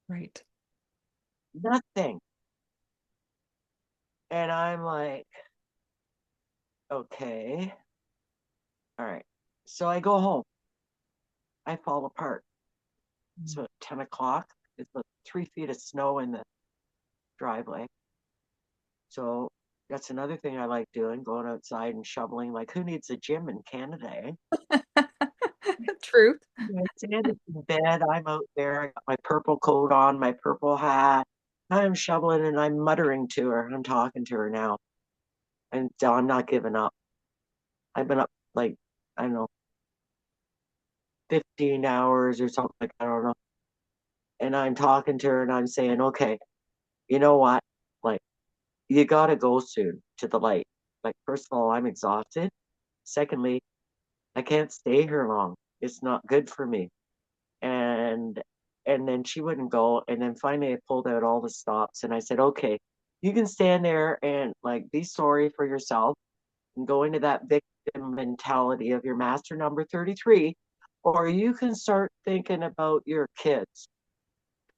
Right. Nothing. And I'm like, okay. All right. So I go home. I fall apart. It's Mm, about 10 o'clock. It's about 3 feet of snow in the driveway. So that's another thing I like doing, going outside and shoveling. Like, who needs a gym in Canada, eh? Truth. I stand up in bed. I'm out there. I got my purple coat on, my purple hat. I'm shoveling and I'm muttering to her. I'm talking to her now. And so I'm not giving up. I've been up like, I don't know, 15 hours or something like I don't know. And I'm talking to her and I'm saying, okay, you know what? Like, you got to go soon to the light. Like, first of all, I'm exhausted. Secondly, I can't stay here long. It's not good for me. And and then she wouldn't go. And then finally I pulled out all the stops and I said, okay, you can stand there and like be sorry for yourself and go into that victim mentality of your master number 33, or you can start thinking about your kids.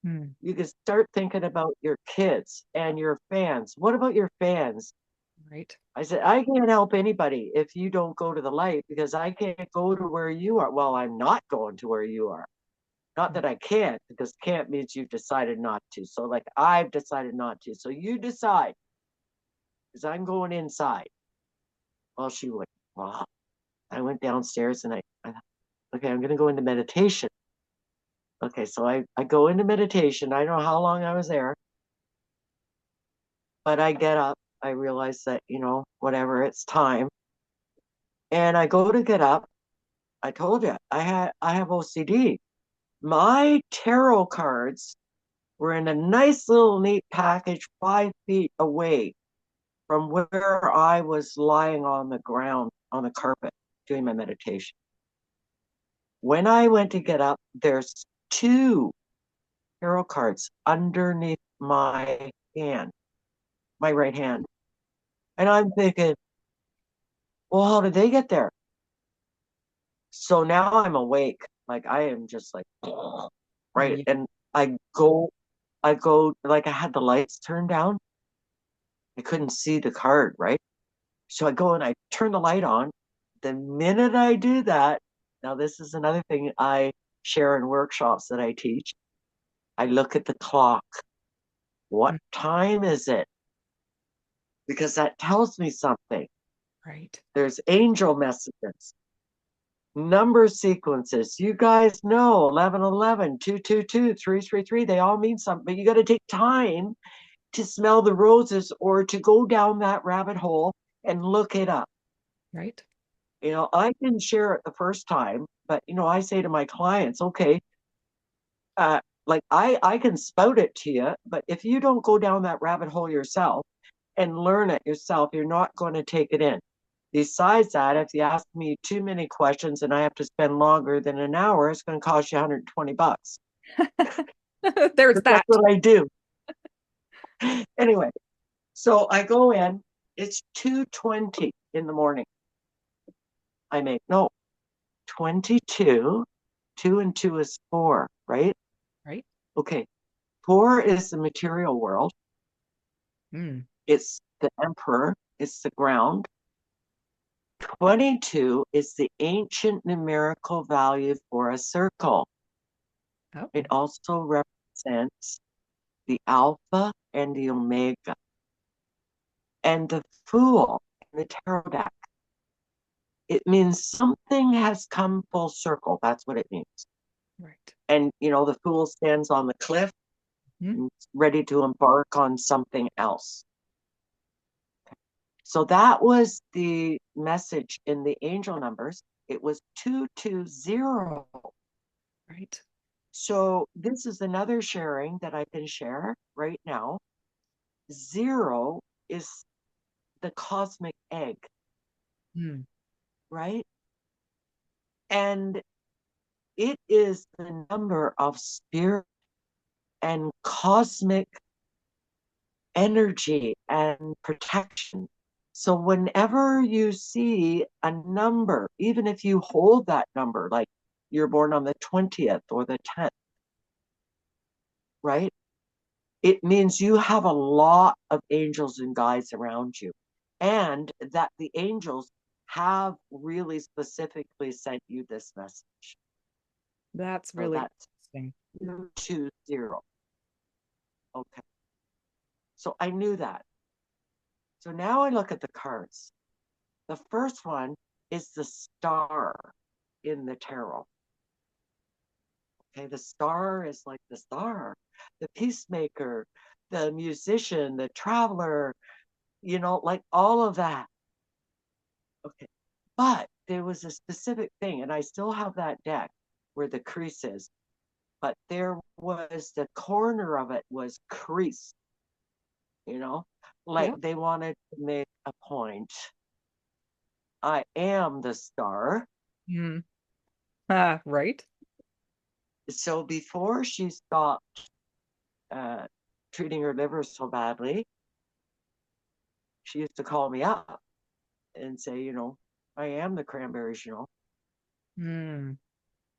Mm, You can start thinking about your kids and your fans. What about your fans? right. I said, I can't help anybody if you don't go to the light because I can't go to where you are. Well, I'm not going to where you are. Not Mm, that I can't, because can't means you've decided not to. So, like, I've decided not to. So, you decide, because I'm going inside. Well, she would. Well, I went downstairs and I thought, okay, I'm going to go into meditation. Okay, so I go into meditation. I don't know how long I was there, but I get up. I realize that, whatever, it's time. And I go to get up. I told you I have OCD. My tarot cards were in a nice little neat package 5 feet away from where I was lying on the ground on the carpet doing my meditation. When I went to get up, there's two tarot cards underneath my hand, my right hand. And I'm thinking, well, how did they get there? So now I'm awake. Like I am just like, right. Yeah. And I go, like I had the lights turned down. I couldn't see the card, right? So I go and I turn the light on. The minute I do that, now this is another thing I share in workshops that I teach. I look at the clock. What Mm, time is it? Because that tells me something. right. There's angel messages, number sequences. You guys know 1111, 222, 333. They all mean something, but you got to take time to smell the roses or to go down that rabbit hole and look it up. Right. I can share it the first time, but I say to my clients, okay, like I can spout it to you, but if you don't go down that rabbit hole yourself and learn it yourself, you're not going to take it in. Besides that, if you ask me too many questions and I have to spend longer than an hour, it's going to cost you $120. There's But that's that. what I do. Anyway, so I go in, it's 2:20 in the morning. I make no 22, 2 and 2 is 4, right? Right. Okay. 4 is the material world. Mm, It's the emperor. is the ground. 22 is the ancient numerical value for a circle. It Oh, also represents the alpha and the omega. And the fool in the tarot deck, it means something has come full circle. That's what it means. right. And, the fool stands on the cliff Hmm. and ready to embark on something else. So that was the message in the angel numbers. It was 220. Right. So this is another sharing that I can share right now. Zero is the cosmic egg, Hmm. right? And it is the number of spirit and cosmic energy and protection. So whenever you see a number, even if you hold that number, like you're born on the 20th or the 10th, right? It means you have a lot of angels and guides around you, and that the angels have really specifically sent you this message. That's So really that's interesting. 220. Okay. So I knew that. So now I look at the cards. The first one is the star in the tarot. Okay, the star is like the star, the peacemaker, the musician, the traveler, like all of that. Okay. But there was a specific thing, and I still have that deck where the crease is, but there was the corner of it was creased, you know, like Yeah. they wanted to make a point. I am the star. Hmm. Right. So before she stopped uh, treating her liver so badly, she used to call me up and say, I am the cranberries. Hmm.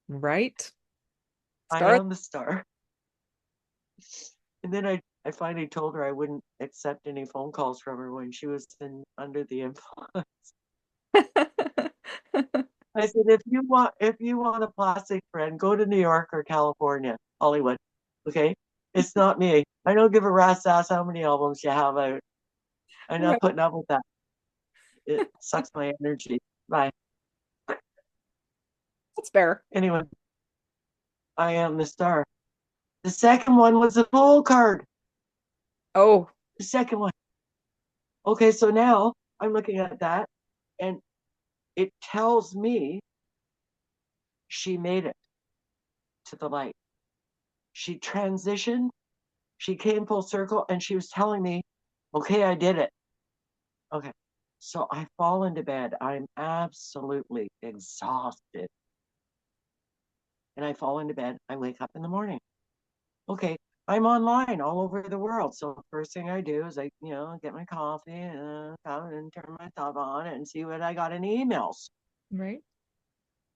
Right. I Start. am the star. And then I finally told her I wouldn't accept any phone calls from her when she was under the influence. I said, if you want a plastic friend, go to New York or California, Hollywood. Okay. It's not me. I don't give a rat's ass how many albums you have out. I'm not Right. putting up with that. It sucks my energy. Bye. That's fair. Anyway, I am the star. The second one was a Fool card. Oh, The second one. Okay, so now I'm looking at that and it tells me she made it to the light. She transitioned, she came full circle, and she was telling me, okay, I did it. Okay. So I fall into bed. I'm absolutely exhausted. And I fall into bed. I wake up in the morning. Okay. I'm online all over the world. So first thing I do is I, get my coffee and turn my stuff on and see what I got in emails. right.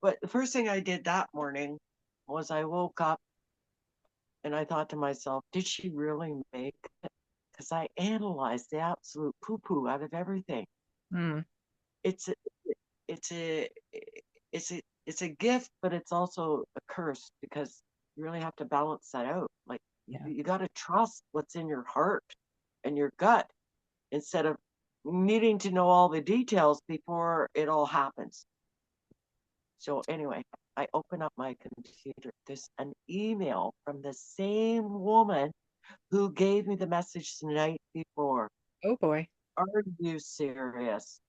But the first thing I did that morning was I woke up and I thought to myself, did she really make it? Because I analyzed the absolute poo poo out of everything. Hmm. It's a, it's a, it's a gift, but it's also a curse because you really have to balance that out. Like Yeah. you got to trust what's in your heart and your gut instead of needing to know all the details before it all happens. So anyway, I open up my computer. There's an email from the same woman who gave me the message the night before. Oh boy. Are you serious?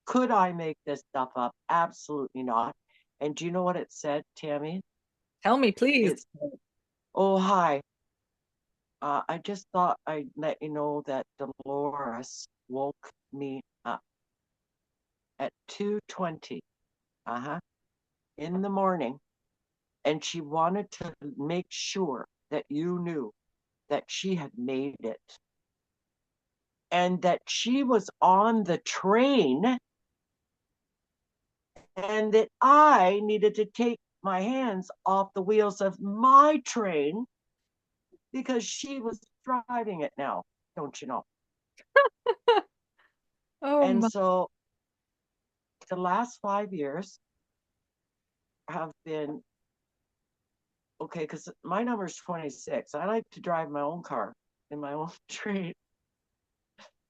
Could I make this stuff up? Absolutely not. And do you know what it said, Tammy? Tell me, please. It said, oh, hi. I just thought I'd let you know that Dolores woke me up at 2:20, uh-huh, in the morning, and she wanted to make sure that you knew that she had made it and that she was on the train and that I needed to take my hands off the wheels of my train because she was driving it now, don't you know? Oh And my, so the last 5 years have been okay, because my number is 26. I like to drive my own car in my own train.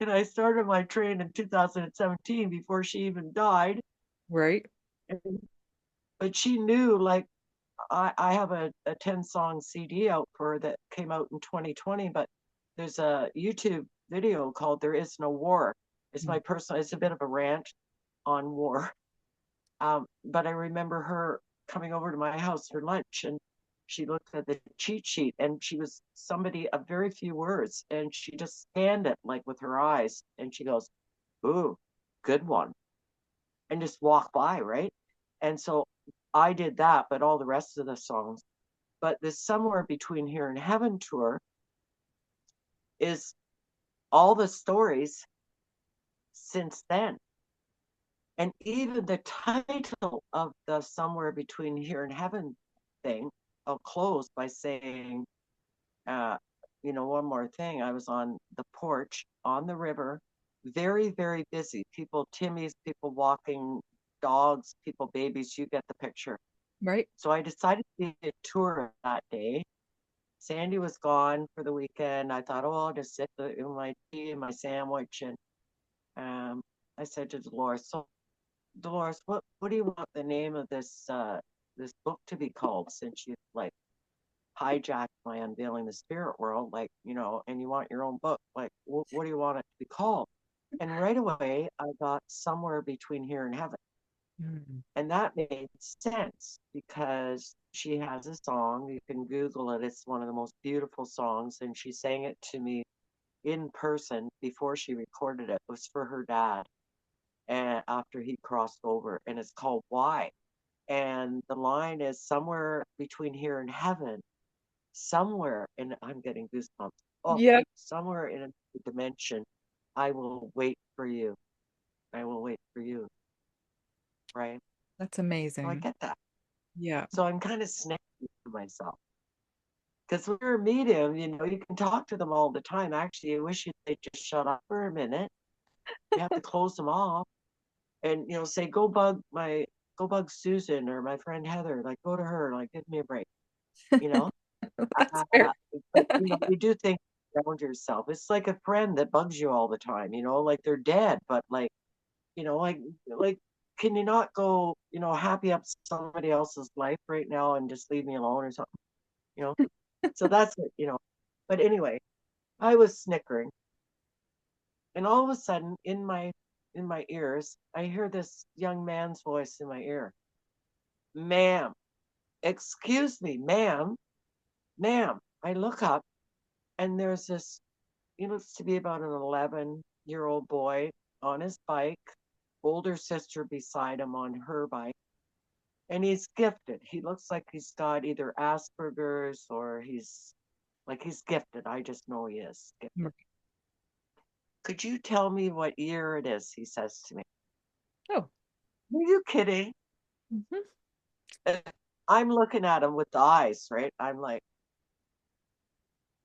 And I started my train in 2017 before she even died. right, And, but she knew, like, I have a 10-song CD out for her that came out in 2020, but there's a YouTube video called There Is No War. It's my personal, it's a bit of a rant on war. But I remember her coming over to my house for lunch, and she looked at the cheat sheet, and she was somebody of very few words, and she just scanned it like with her eyes, and she goes, "Ooh, good one," and just walked by, right? And so I did that, but all the rest of the songs. But this Somewhere Between Here and Heaven tour is all the stories since then. And even the title of the Somewhere Between Here and Heaven thing, I'll close by saying, uh, one more thing. I was on the porch on the river, very, very busy. People, Timmy's, people walking, dogs, people, babies, you get the picture. right. So I decided to be a tour that day. Sandy was gone for the weekend. I thought, oh, I'll just sit in my tea and my sandwich. And I said to Dolores, so Dolores, what do you want the name of this book to be called, since you like hijacked my Unveiling the Spirit World, like, and you want your own book, like, what do you want it to be called? And right away I got Somewhere Between Here and Heaven. Mm. And that made sense because she has a song, you can Google it, it's one of the most beautiful songs, and she sang it to me in person before she recorded it. It was for her dad, and after he crossed over, and it's called Why. And the line is, somewhere between here and heaven, somewhere, and I'm getting goosebumps. Oh, Yep, somewhere in a dimension, I will wait for you. I will wait for you. Right? that's So I amazing. get that. Yeah. So I'm kind of snappy to myself. Because when you're a medium, you can talk to them all the time. Actually, I wish they'd just shut up for a minute. You have to close them off and, say, go bug Susan or my friend Heather, like, go to her, like, give me a break, you know? That's fair. Uh, but you do think around yourself. It's like a friend that bugs you all the time, like they're dead, but like, like, can you not go, happy up somebody else's life right now and just leave me alone or something, you know? So that's it. But anyway, I was snickering, and all of a sudden, in my ears, I hear this young man's voice in my ear. Ma'am, excuse me, ma'am, ma'am. I look up, and there's this, he looks to be about an 11-year-old boy on his bike, older sister beside him on her bike, and he's gifted. He looks like he's got either Asperger's or he's gifted. I just know he is gifted. Could you tell me what year it is? He says to me. Oh. Are you kidding? Mhm. I'm looking at him with the eyes, right? I'm like,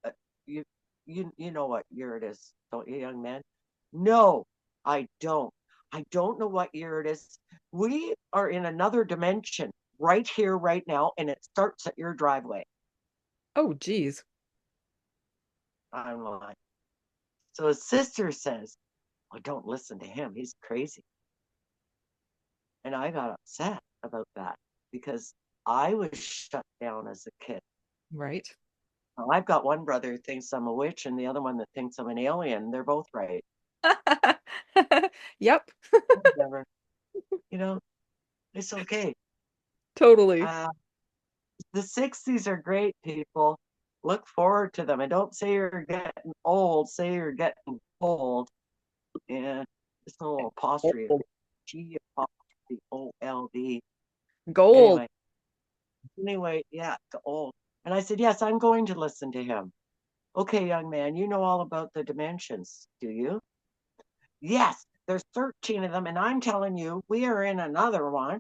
uh, you, you know what year it is, don't you, young man? No, I don't. I don't know what year it is. We are in another dimension right here, right now, and it starts at your driveway. Oh, geez. I'm like, so his sister says, well, don't listen to him. He's crazy. And I got upset about that because I was shut down as a kid. Right. Well, I've got one brother who thinks I'm a witch and the other one that thinks I'm an alien. They're both right. Yep, Whatever. You know, it's okay. totally. Uh, the 60s are great, people. Look forward to them. And don't say you're getting old, say you're getting old. And it's a little apostrophe. G apostrophe O-L-D. Gold. Anyway, yeah, old. And I said, yes, I'm going to listen to him. Okay, young man, you know all about the dimensions, do you? Yes, there's 13 of them, and I'm telling you, we are in another one,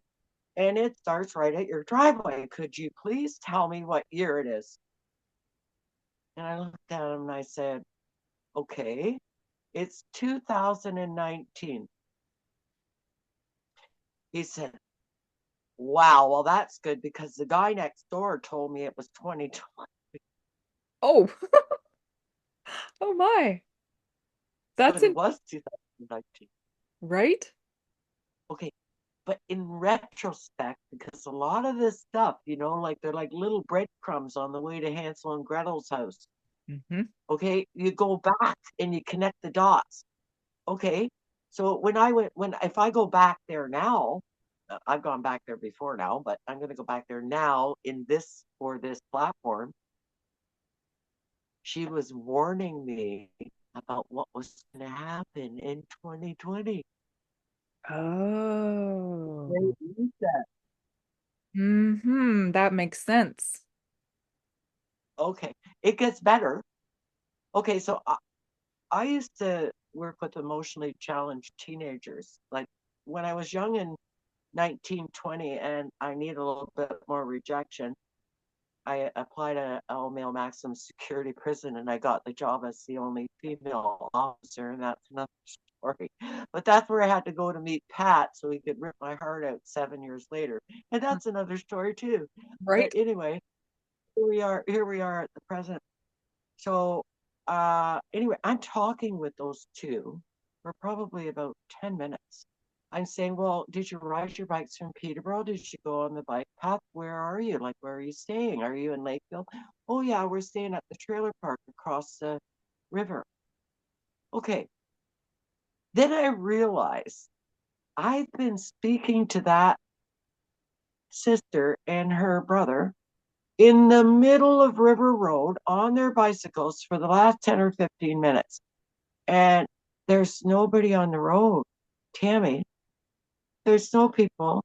and it starts right at your driveway. Could you please tell me what year it is? And I looked at him and I said, okay, It's 2019. He said, wow, well, that's good because the guy next door told me it was 2020, Oh, oh my. but That's it in, was 2019. right? Okay. But in retrospect, because a lot of this stuff, like they're like little breadcrumbs on the way to Hansel and Gretel's house. Hmm. Okay. You go back and you connect the dots. Okay. So if I go back there now, I've gone back there before now, but I'm going to go back there now for this platform. She was warning me about what was going to happen in 2020. Oh. Great reset. That makes sense. Okay. It gets better. Okay. So I used to work with emotionally challenged teenagers. Like when I was young in 1920 and I needed a little bit more rejection, I applied to all male maximum security prison and I got the job as the only female officer, and that's another story. But that's where I had to go to meet Pat so he could rip my heart out 7 years later. And that's another story too. But Right? anyway, here we are at the present. So anyway, I'm talking with those two for probably about 10 minutes. I'm saying, well, did you ride your bikes from Peterborough? Did you go on the bike path? Where are you? Like, where are you staying? Are you in Lakeville? Oh, yeah, we're staying at the trailer park across the river. Okay. Then I realized I've been speaking to that sister and her brother in the middle of River Road on their bicycles for the last 10 or 15 minutes. And there's nobody on the road. Tammy, there's no people.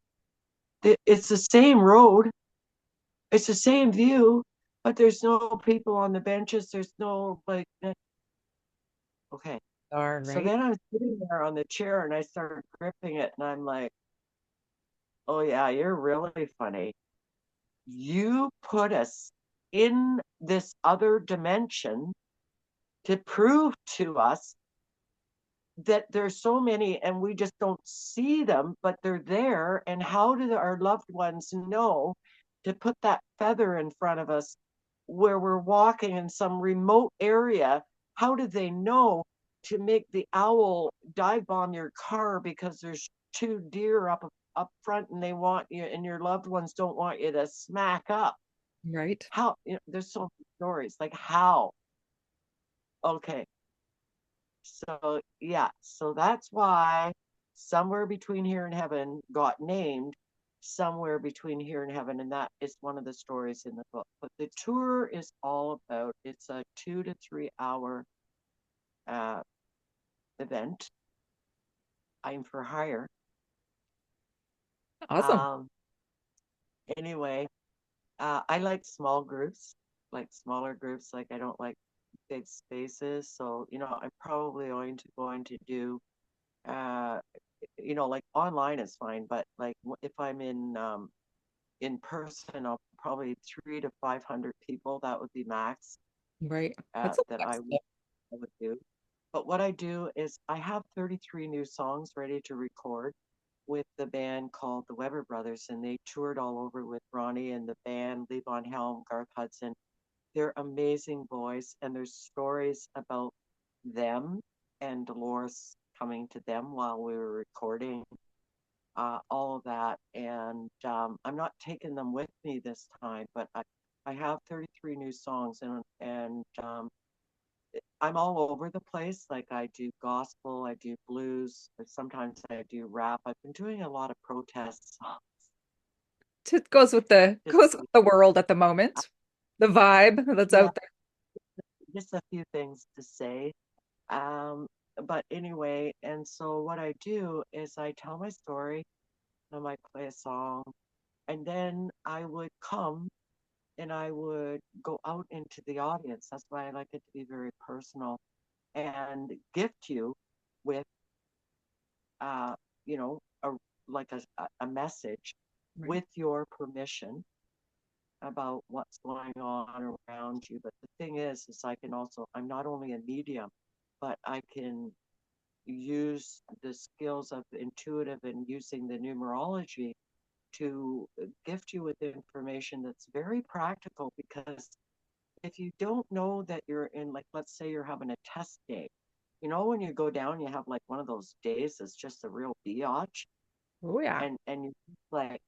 It's the same road, it's the same view, but there's no people on the benches. There's no like, okay. All So right. then I'm sitting there on the chair and I start gripping it and I'm like, oh, yeah, you're really funny. You put us in this other dimension to prove to us that there's so many and we just don't see them, but they're there. And how do our loved ones know to put that feather in front of us where we're walking in some remote area? How do they know to make the owl dive bomb your car because there's two deer up front and they want you and your loved ones don't want you to smack up? Right. How, there's so many stories like how. Okay. So, yeah, so that's why Somewhere Between Here and Heaven got named Somewhere Between Here and Heaven, and that is one of the stories in the book. But the tour is all about it's a 2 to 3 hour uh, event. I'm for hire. Awesome. Um, anyway, I like small groups, like smaller groups. Like I don't like big spaces. So, I'm probably going to do uh like online is fine, but like if I'm in person, I'll probably 300 to 500 people. That would be max Right. That's a that lot of stuff. I would do. But what I do is I have 33 new songs ready to record with the band called the Weber Brothers, and they toured all over with Ronnie and the band, Levon Helm, Garth Hudson. They're amazing boys, and there's stories about them and Dolores coming to them while we were recording all of that. And I'm not taking them with me this time, but I have 33 new songs, and I'm all over the place. Like I do gospel, I do blues, but sometimes I do rap. I've been doing a lot of protest songs. It goes with the Just world at the moment. The vibe that's yeah, out there. just a few things to say. Um, but anyway, and so what I do is I tell my story, I might play a song, and then I would come and I would go out into the audience. That's why I like it to be very personal and gift you with, uh, you know, a, like a message Right. with your permission about what's going on around you. But the thing is I can also, I'm not only a medium, but I can use the skills of intuitive and using the numerology to gift you with information that's very practical. Because if you don't know that you're in, like, let's say you're having a test day, you know, when you go down, you have like one of those days that's just a real biatch, Oh yeah. and you like,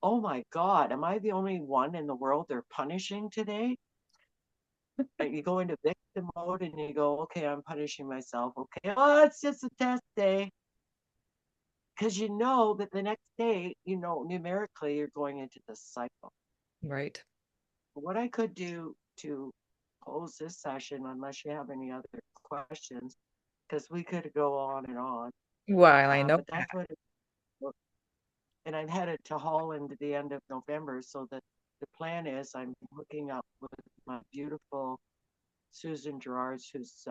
oh my God, am I the only one in the world they're punishing today? And you go into victim mode and you go, okay, I'm punishing myself. Okay, oh, it's just a test day. Because you know that the next day, you know, numerically, you're going into this cycle. Right. What I could do to close this session, unless you have any other questions, because we could go on and on, Well, I know but that's what it, and I'm headed to Holland at the end of November. So that the plan is I'm hooking up with my beautiful Susan Gerards, who's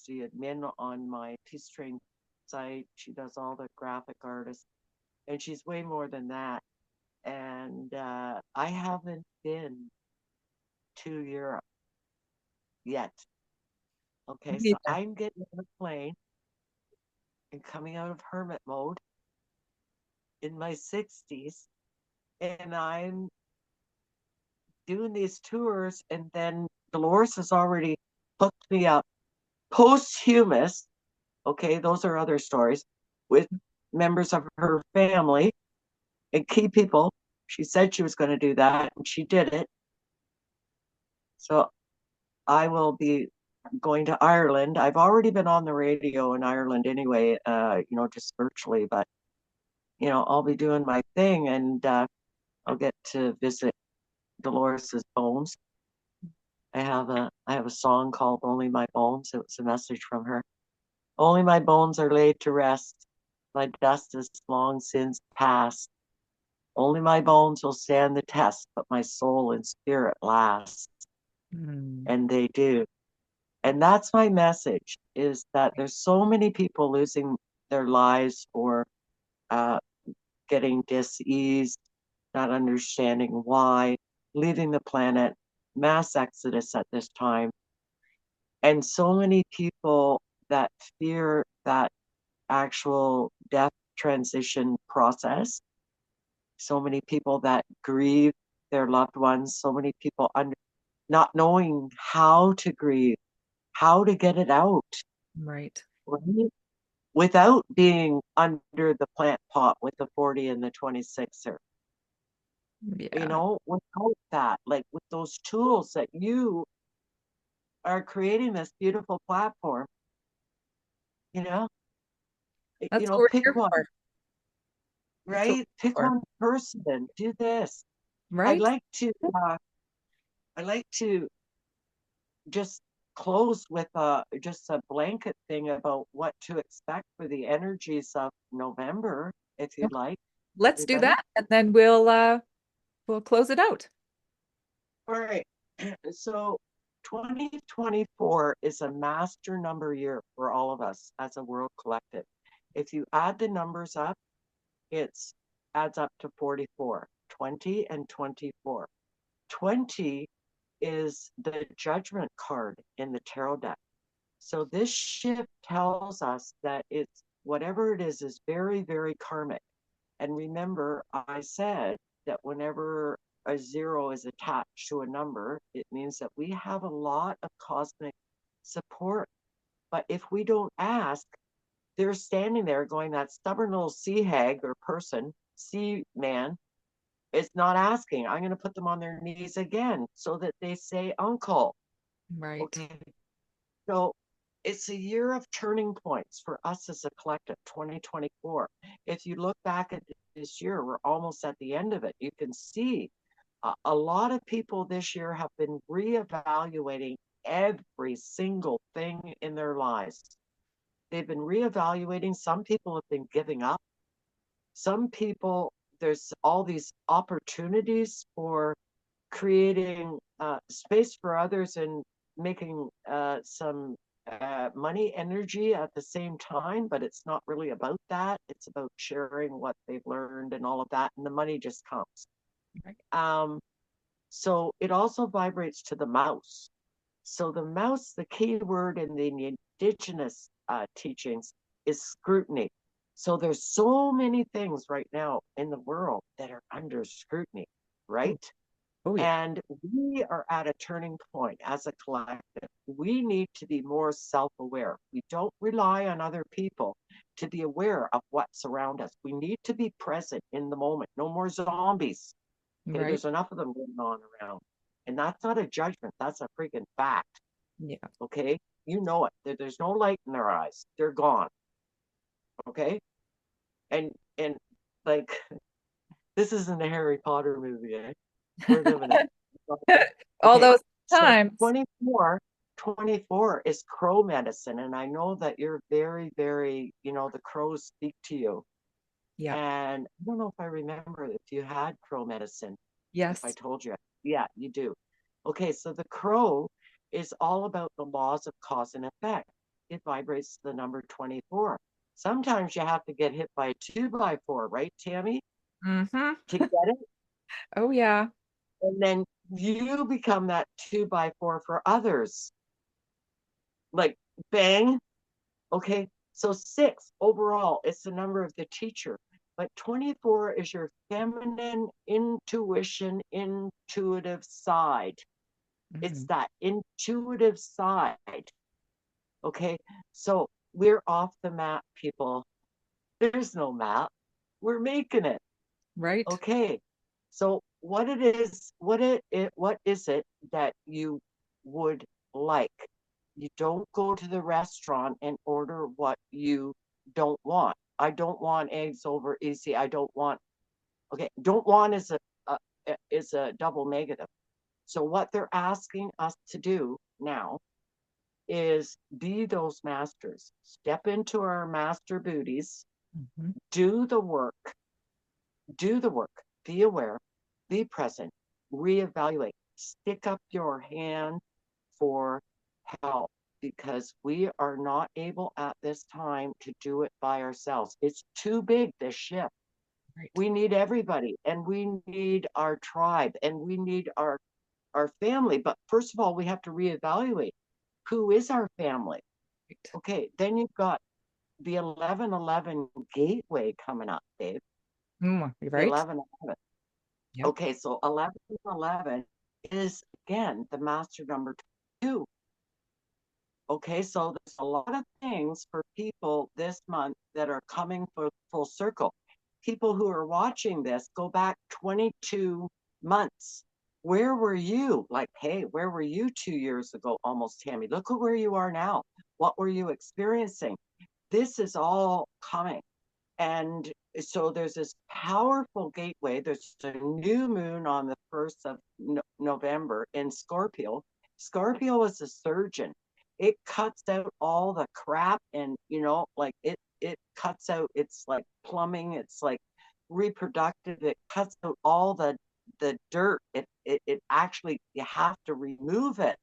the admin on my Peace Train site. She does all the graphic artists, and she's way more than that. And I haven't been to Europe yet. Okay, me so either. I'm getting on a plane and coming out of hermit mode in my 60s, and I'm doing these tours, and then Dolores has already hooked me up posthumous. Okay, those are other stories with members of her family and key people. She said she was going to do that, and she did it. So I will be going to Ireland. I've already been on the radio in Ireland anyway, just virtually, but I'll be doing my thing, and I'll get to visit Dolores's bones. I have a song called Only My Bones. It was a message from her. Only my bones are laid to rest. My dust is long since past. Only my bones will stand the test, but my soul and spirit last. Mm, And they do. And that's my message, is that there's so many people losing their lives or uh, getting diseased, not understanding why, leaving the planet, mass exodus at this time. And so many people that fear that actual death transition process, so many people that grieve their loved ones, so many people not knowing how to grieve, how to get it out, right. right? Without being under the plant pot with the 40 and the 26er, Yeah. without that, like with those tools that you are creating this beautiful platform, you know, That's what we're pick here one, for. That's what right? Pick we're here for. one person, do this. I'd Right? like to, I like to just close with just a blanket thing about what to expect for the energies of November, if you'd Okay. like. Let's You do ready? that and then we'll close it out. All right. So 2024 is a master number year for all of us as a world collective. If you add the numbers up, it's adds up to 44, 20 and 24. 20 is the judgment card in the tarot deck. So this shift tells us that it's whatever it is very, very karmic. And remember, I said that whenever a zero is attached to a number, it means that we have a lot of cosmic support. But if we don't ask, they're standing there going, that stubborn little sea hag or person, sea man, is not asking. I'm going to put them on their knees again so that they say, Uncle. Right. Okay. So it's a year of turning points for us as a collective, 2024. If you look back at this year, we're almost at the end of it. You can see a lot of people this year have been reevaluating every single thing in their lives. They've been reevaluating. Some people have been giving up. Some people, there's all these opportunities for creating space for others and making some money energy at the same time, but it's not really about that. It's about sharing what they've learned and all of that, and the money just comes. Right. Um, so it also vibrates to the mouse. So the mouse, the key word in the indigenous teachings is scrutiny. So there's so many things right now in the world that are under scrutiny, Oh, right? oh yeah. And we are at a turning point as a collective. We need to be more self aware. We don't rely on other people to be aware of what's around us. We need to be present in the moment. No more zombies. Okay, Right. there's enough of them going on around. And that's not a judgment, that's a freaking fact. Yeah. Okay, you know it. There's no light in their eyes, they're gone. Okay, and like this isn't a Harry Potter movie, eh? We're living it. All Okay, those so times. 24 is crow medicine. And I know that you're very, very, the crows speak to you. Yeah. And I don't know if I remember if you had crow medicine, if I Yes. told you. Yeah, you do. Okay, so the crow is all about the laws of cause and effect. It vibrates the number 24. Sometimes you have to get hit by a 2 by 4, right, Tammy, Mm-hmm. to get it? Oh yeah. And then you become that 2 by 4 for others. Like, bang. Okay. So 6 overall, it's the number of the teacher. But 24 is your feminine intuition, intuitive side. It's Mm, that intuitive side. Okay. So we're off the map, people. There's no map. We're making it. right. Okay. So what is it that you would like? You don't go to the restaurant and order what you don't want. I don't want eggs over easy. I don't want. Okay, don't want a is a double negative. So what they're asking us to do now is be those masters. Step into our master booties, Mhm. do the work, do the work, be aware, be present, reevaluate, stick up your hand for help because we are not able at this time to do it by ourselves. It's too big, this ship. Right. We need everybody and we need our tribe and we need our family. But first of all, we have to reevaluate who is our family. Right. Okay, then you've got the 1111 gateway coming up, Dave. You're The right. 1111. Yep. Okay, so 1111 is again the master number 2. Okay, so there's a lot of things for people this month that are coming full circle. People who are watching this go back 22 months. Where were you? Like, hey, where were you 2 years ago? Almost, Tammy. Look at where you are now. What were you experiencing? This is all coming. And so there's this powerful gateway. There's a new moon on the 1st of November in Scorpio. Scorpio is a surgeon. It cuts out all the crap and, like it cuts out, it's like plumbing, it's like reproductive. It cuts out all the dirt. It actually, you have to remove it.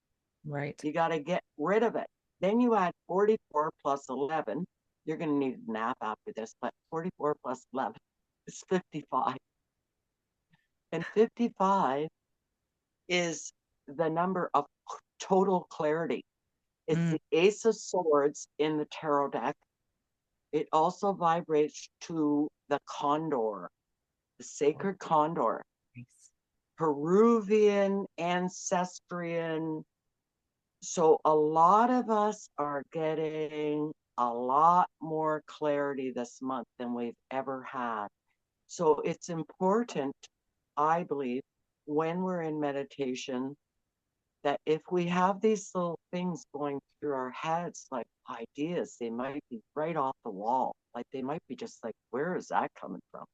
Right. You got to get rid of it. Then you add 44 plus 11. You're going to need a nap after this, but 44 plus 11 is 55. And 55 is the number of total clarity. It's Mm, the Ace of Swords in the tarot deck. It also vibrates to the condor, the oh, sacred condor, nice. Peruvian, ancestrian. So a lot of us are getting a lot more clarity this month than we've ever had. So it's important, I believe, when we're in meditation, that if we have these little things going through our heads, like ideas, they might be right off the wall. Like they might be just like, where is that coming from?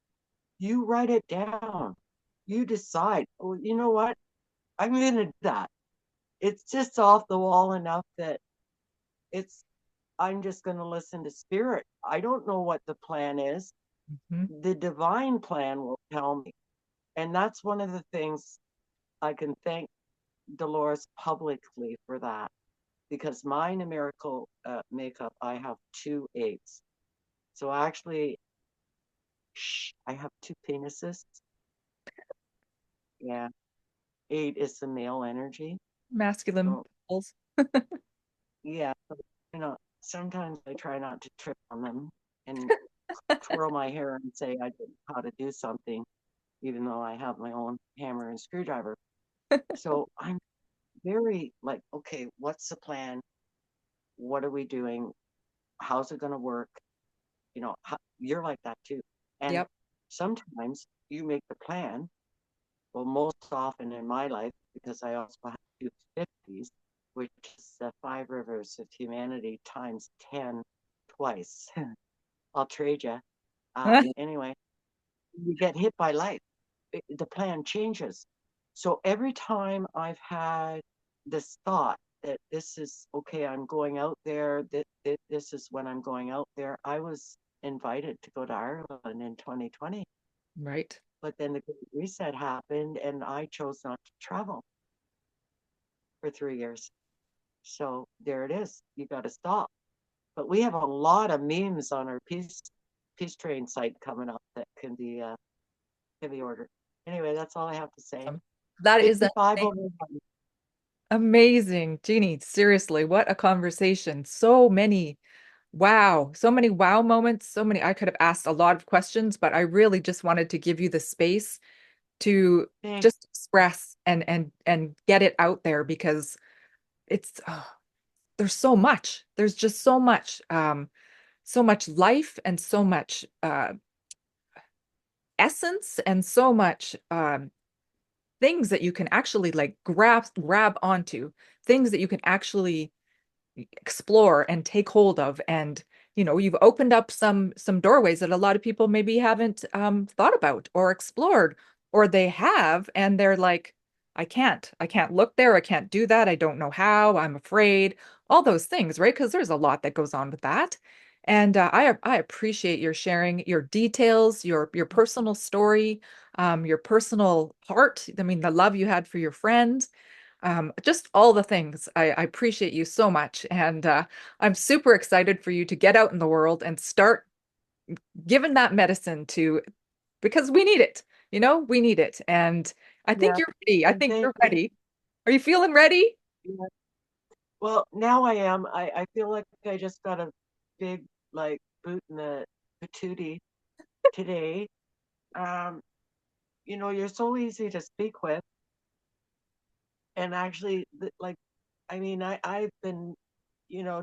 You write it down. You decide, oh, you know what? I'm going to do that. It's just off the wall enough that it's I'm just going to listen to spirit. I don't know what the plan is. Mhm. The divine plan will tell me. And that's one of the things I can thank Dolores publicly for that because my numerical makeup, I have 2 8s. So actually, I have 2 penises. Yeah. 8 is the male energy. Masculine So pulse. yeah, sometimes I try not to trip on them and twirl my hair and say I don't know how to do something, even though I have my own hammer and screwdriver. So I'm very like, okay, what's the plan? What are we doing? How's it going to work? You're like that too. And Yep. sometimes you make the plan. Well, most often in my life, because I also have two 50s, which is the five rivers of humanity times 10 twice. I'll trade you. Anyway, you get hit by life. The plan changes. So every time I've had this thought that this is okay, I'm going out there, that this is when I'm going out there, I was invited to go to Ireland in 2020. Right. But then the Great Reset happened and I chose not to travel for 3 years. So there it is. You got to stop. But we have a lot of memes on our peace train site coming up that can be ordered. Anyway, that's all I have to say. That is 55 over 1. amazing. Jeannie, seriously, what a conversation. So many wow moments, so many. I could have asked a lot of questions, but I really just wanted to give you the space to Thanks. just express and get it out there because it's there's so much. There's just so much life and so much essence and so much things that you can actually like grab onto, things that you can actually explore and take hold of. And you've opened up some doorways that a lot of people maybe haven't thought about or explored, or they have and they're like, I can't look there, I can't do that, I don't know how, I'm afraid, all those things, right? Because there's a lot that goes on with that. And I appreciate your sharing your details, your personal story, your personal heart. I mean, the love you had for your friends, just all the things. I appreciate you so much. And I'm super excited for you to get out in the world and start giving that medicine to, because we need it. We need it. And I think Yeah. you're ready. I And think thank you're you. ready. Are you feeling ready? Yeah. Well, now I am. I feel like I just got a big like boot in the patootie today. Um, you're so easy to speak with. And actually, like, I mean, I've been,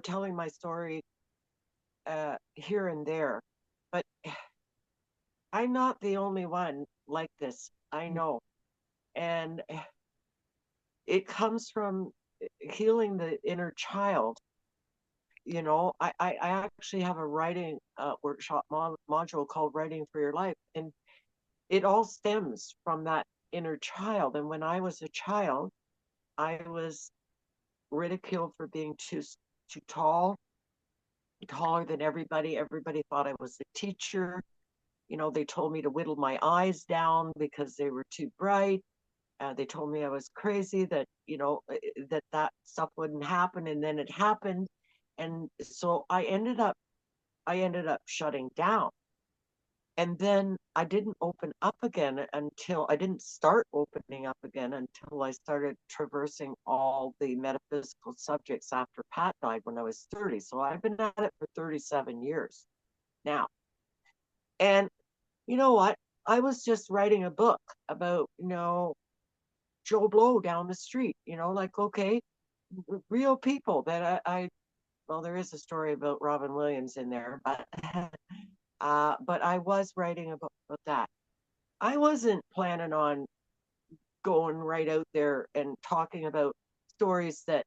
telling my story here and there, but I'm not the only one like this. I know. And it comes from healing the inner child. I actually have a writing workshop module called Writing for Your Life. And it all stems from that inner child. And when I was a child, I was ridiculed for being too tall, taller than everybody. Everybody thought I was a teacher. They told me to whittle my eyes down because they were too bright. They told me I was crazy, that that stuff wouldn't happen, and then it happened. And so I ended up shutting down. And then I didn't start opening up again until I started traversing all the metaphysical subjects after Pat died when I was 30. So I've been at it for 37 years now. And you know what? I was just writing a book about, Joe Blow down the street, like, okay, real people that well, there is a story about Robin Williams in there, but, but I was writing a book about that. I wasn't planning on going right out there and talking about stories that,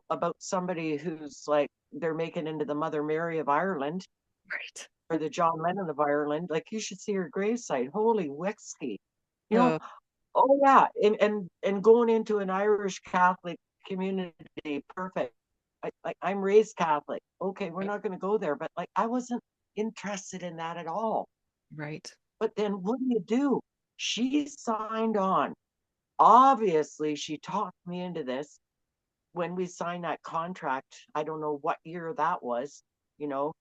about somebody who's like, they're making into the Mother Mary of Ireland Right. or the John Lennon of Ireland. Like, you should see her gravesite. Holy whiskey. You know, Uh, oh yeah, and going into an Irish Catholic community, perfect. I'm raised Catholic. Okay, we're not going to go there, but like I wasn't interested in that at all. right. But then what do? She signed on. Obviously, she talked me into this when we signed that contract. I don't know what year that was, you know,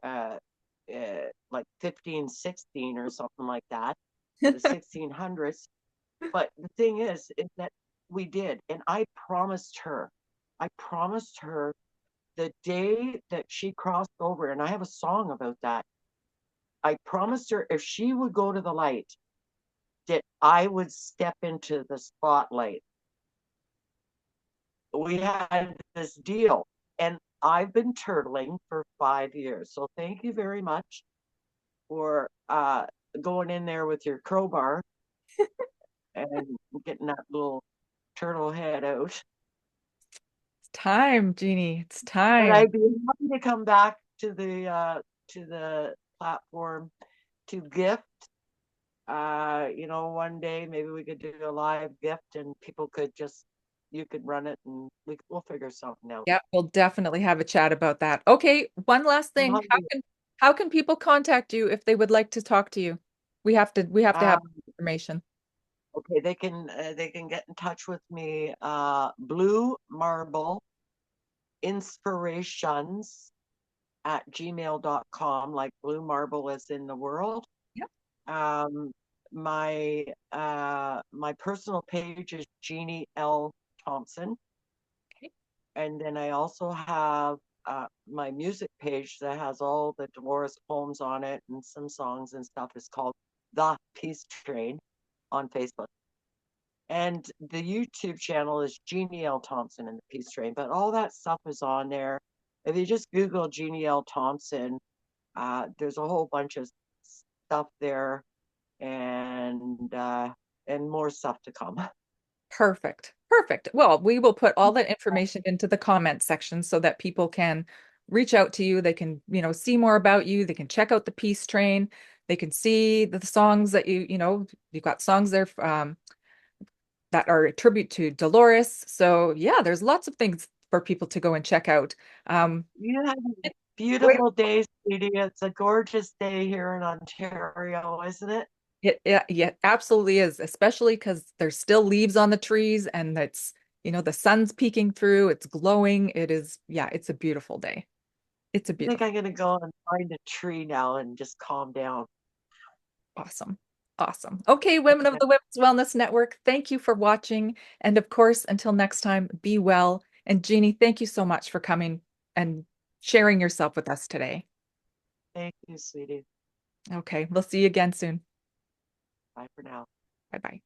uh, like 15, 16 or something like that, the 1600s. But the thing is that we did, and I promised her the day that she crossed over, and I have a song about that, I promised her if she would go to the light, that I would step into the spotlight. We had this deal, and I've been turtling for 5 years. So thank you very much for going in there with your crowbar and getting that little turtle head out. It's time, Jeannie. It's But time. I'd be happy to come back to the platform to gift. One day maybe we could do a live gift and people could just you could run it and we'll figure something out. Yeah, we'll definitely have a chat about that. Okay, one last I'm thing. hungry. How can people contact you if they would like to talk to you? We have to have Um, information. okay, they can get in touch with me. Blue Marble Inspirations at gmail.com, like blue marble is in the world. Yep. Um, my personal page is Jeannie L. Thompson. Okay. And then I also have my music page that has all the Dolores poems on it and some songs and stuff. Is called The Peace Train on Facebook. And the YouTube channel is Jeannie L. Thompson and the Peace Train. But all that stuff is on there. If you just Google Jeannie L. Thompson, there's a whole bunch of stuff there and more stuff to come. Perfect. Perfect. Well, we will put all that information into the comment section so that people can reach out to you. They can, see more about you. They can check out the Peace Train. They can see the songs that you've got songs there that are a tribute to Dolores. So yeah, there's lots of things for people to go and check out. You have a it- wait, beautiful day, sweetie. It's a gorgeous day here in Ontario, isn't it? yeah, absolutely is, especially because there's still leaves on the trees and the sun's peeking through. It's glowing. Yeah, it's a beautiful day. It's a I think beautiful. I'm going to go and find a tree now and just calm down. Awesome. Awesome. Okay, women of Okay. the Women's Wellness Network, thank you for watching. And of course, until next time, be well. And Jeannie, thank you so much for coming and sharing yourself with us today. Thank you, sweetie. Okay, we'll see you again soon. Bye for now. Bye bye.